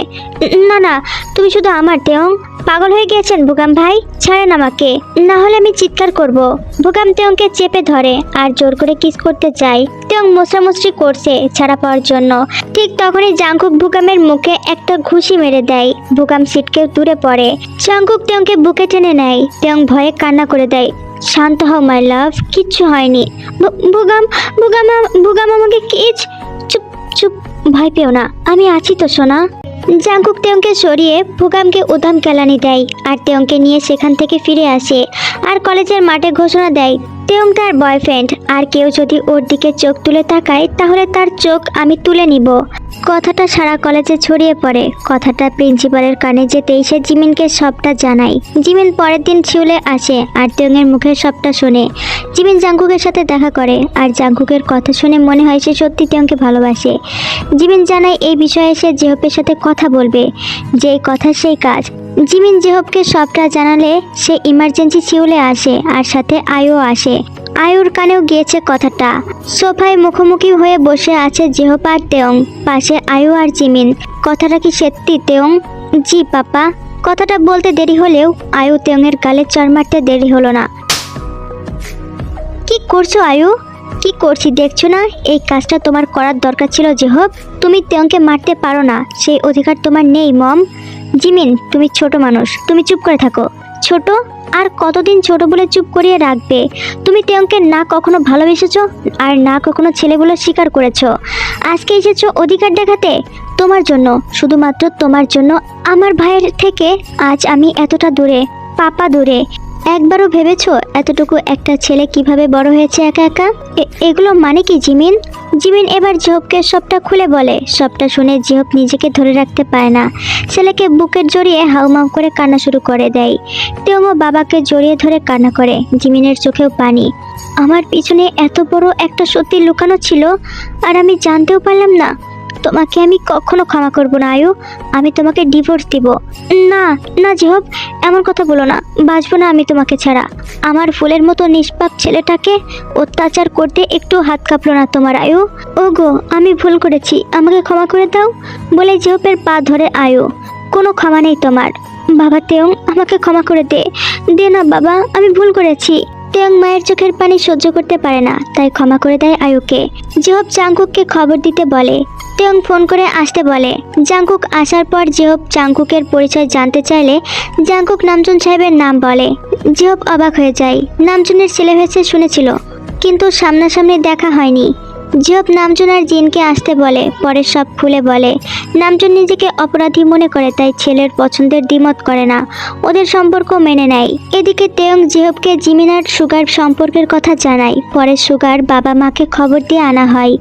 না না, তুমি শুধু আমার তেয়ং। পাগল হয়ে গিয়েছেন ভুগাম ভাই, ছাড়েন আমাকে, না হলে আমি চিৎকার করব। ভুগাম তেয়ংকে চেপে ধরে আর জোর করে কিস করতে চায়। তেয়ং মোছামুছরি করছে ছাড়া পাওয়ার জন্য। ঠিক তখনই জাংকুক ভুগামের মুখে একটা ঘুষি মেরে দেয়। ভুগাম সিটকে দূরে পড়ে। জাংকুক তেয়ংকে বুকে টেনে নেয়। তেয়ং ভয়ে কান্না করে দেয়। শান্ত হও মাই লাভ, কিচ্ছু হয়নি। ভুগাম আমাকে কিচ। চুপ চুপ, ভয় পেও না, আমি আছি তো সোনা। জাঙ্কুক তেয়ংকে সরিয়ে ফুকামকে উধাম কেলানি দেয় আর তেয়ংকে নিয়ে সেখান থেকে ফিরে আসে আর কলেজের মাঠে ঘোষণা দেয় তেয়ং তার বয়ফ্রেন্ড, আর কেউ যদি ওর দিকে চোখ তুলে তাকায় তাহলে তার চোখ আমি তুলে নিব। কথাটা সারা কলেজে ছড়িয়ে পড়ে। কথাটা প্রিন্সিপালের কানে যেতেই সে জিমিনকে সবটা জানায়। জিমিন পরের দিন সিউলে আসে আর তেয়ংয়ের মুখে সবটা শোনে। জিমিন জাঙ্কুকের সাথে দেখা করে আর জাঙ্কুকের কথা শুনে মনে হয় সে সত্যি তেয়ংকে ভালোবাসে। জিমিন জানায় এই বিষয়ে সে জেহপের সাথে কথা বলবে, যেই কথা সেই কাজ। জিমিন জেহপকে সবটা জানালে সে ইমার্জেন্সি সিউলে আসে আর সাথে আয়ু আসে। আয়ুর কানেও গিয়েছে কথাটা। সোফায় মুখোমুখি হয়ে বসে আছে জেহপ আর তেয়ং, পাশে আয়ু আর জিমিন। কথাটা কি সত্যি তেয়ং? জি পাপা। কথাটা বলতে দেরি হলেও আয়ু তেয়ংয়ের গালে চড় মারতে দেরি হলো না। কি করছো আয়ু? কি করছি দেখছো না? এই কাজটা তোমার করার দরকার ছিল জেহপ। তুমি তেয়ংকে মারতে পারো না, সেই অধিকার তোমার নেই মম। জিমিন তুমি ছোট মানুষ, তুমি চুপ করে থাকো। ছোট? আর কতদিন ছোট বলে চুপ করিয়ে রাখবে? তুমি তেয়ংকে না কখনো ভালোবেসেছো আর না কখনো ছেলে বলে স্বীকার করেছো। আজকে এসেছো অধিকার দেখাতে? তোমার জন্য, শুধুমাত্র তোমার জন্য আমার ভাইয়ের থেকে আজ আমি এতটা দূরে, পাপা দূরে। একবারও ভেবেছো এতটুকু একটা ছেলে কিভাবে বড় হয়েছে একা একা? এগুলো মানে কি জিমিন? জিমিন এবার জেহপকে সবটা খুলে বলে। সবটা শুনে জেহপ নিজেকে ধরে রাখতে পারে না, ছেলেকে বুকের জড়িয়ে হাউমাউ করে কান্না শুরু করে দেয়। তেয়ংও বাবাকে জড়িয়ে ধরে কান্না করে। জিমিনের চোখেও পানি। আমার পিছনে এত বড় একটা সত্যি লুকানো ছিল আর আমি জানতেও পারলাম না। তোমাকে আমি কখনো ক্ষমা করব না আয়ু। আমি তোমাকে ডিভোর্স দিব। না না জেহপ, এমন কথা বলো না। বাঁচবো না আমি তোমাকে ছাড়া। আমার ফুলের মতো নিষ্পাপ ছেলেটাকে অত্যাচার করতে একটু হাত কাঁপলো না তোমার আয়ু? ওগো আমি ভুল করেছি, আমাকে ক্ষমা করে দাও বলে জেহপের পা ধরে আয়ু। কোনো ক্ষমা নেই তোমার। বাবা তেয়ং আমাকে ক্ষমা করে দে না বাবা, আমি ভুল করেছি। তেয়ং মায়ের চোখের পানি সহ্য করতে পারে না, তাই ক্ষমা করে দেয় আয়ুকে। জেহপ জাঙ্কুককে খবর দিতে বলে। তেয়ং ফোন করে আসতে বলে। জাঙ্কুক আসার পর জেহপ জাঙ্কুকের পরিচয় জানতে চাইলে জাঙ্কুক নামজুন সাহেবের নাম বলে। জেহপ অবাক হয়ে যায়। নামজুনের ছেলে হয়েছে শুনেছিল, কিন্তু সামনাসামনি দেখা হয়নি। জেহপ নামজুন আর জিনকে আসতে বলে, পরে সব খুলে বলে। নামজুন নিজেকে অপরাধী মনে করে, তাই ছেলের পছন্দের দ্বিমত করে না, ওদের সম্পর্ক মেনে নেয়। এদিকে তেয়ং জেহপকে জিমিন আর সুগার সম্পর্কের কথা জানায়। পরে সুগার বাবা মাকে খবর দিয়ে আনা হয়।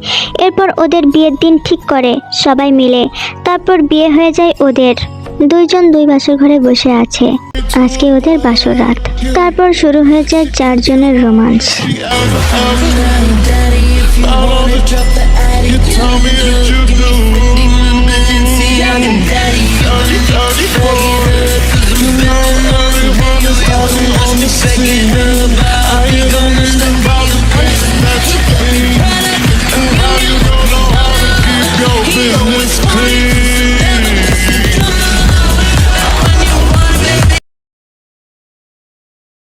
এরপর ওদের বিয়ের দিন ঠিক করে সবাই মিলে। তারপর বিয়ে হয়ে যায় ওদের। দুইজন দুই বাসর ঘরে বসে আছে। আজকে ওদের বাসর রাত। তারপর শুরু হয়ে যায় 4 জনের রোমান্স।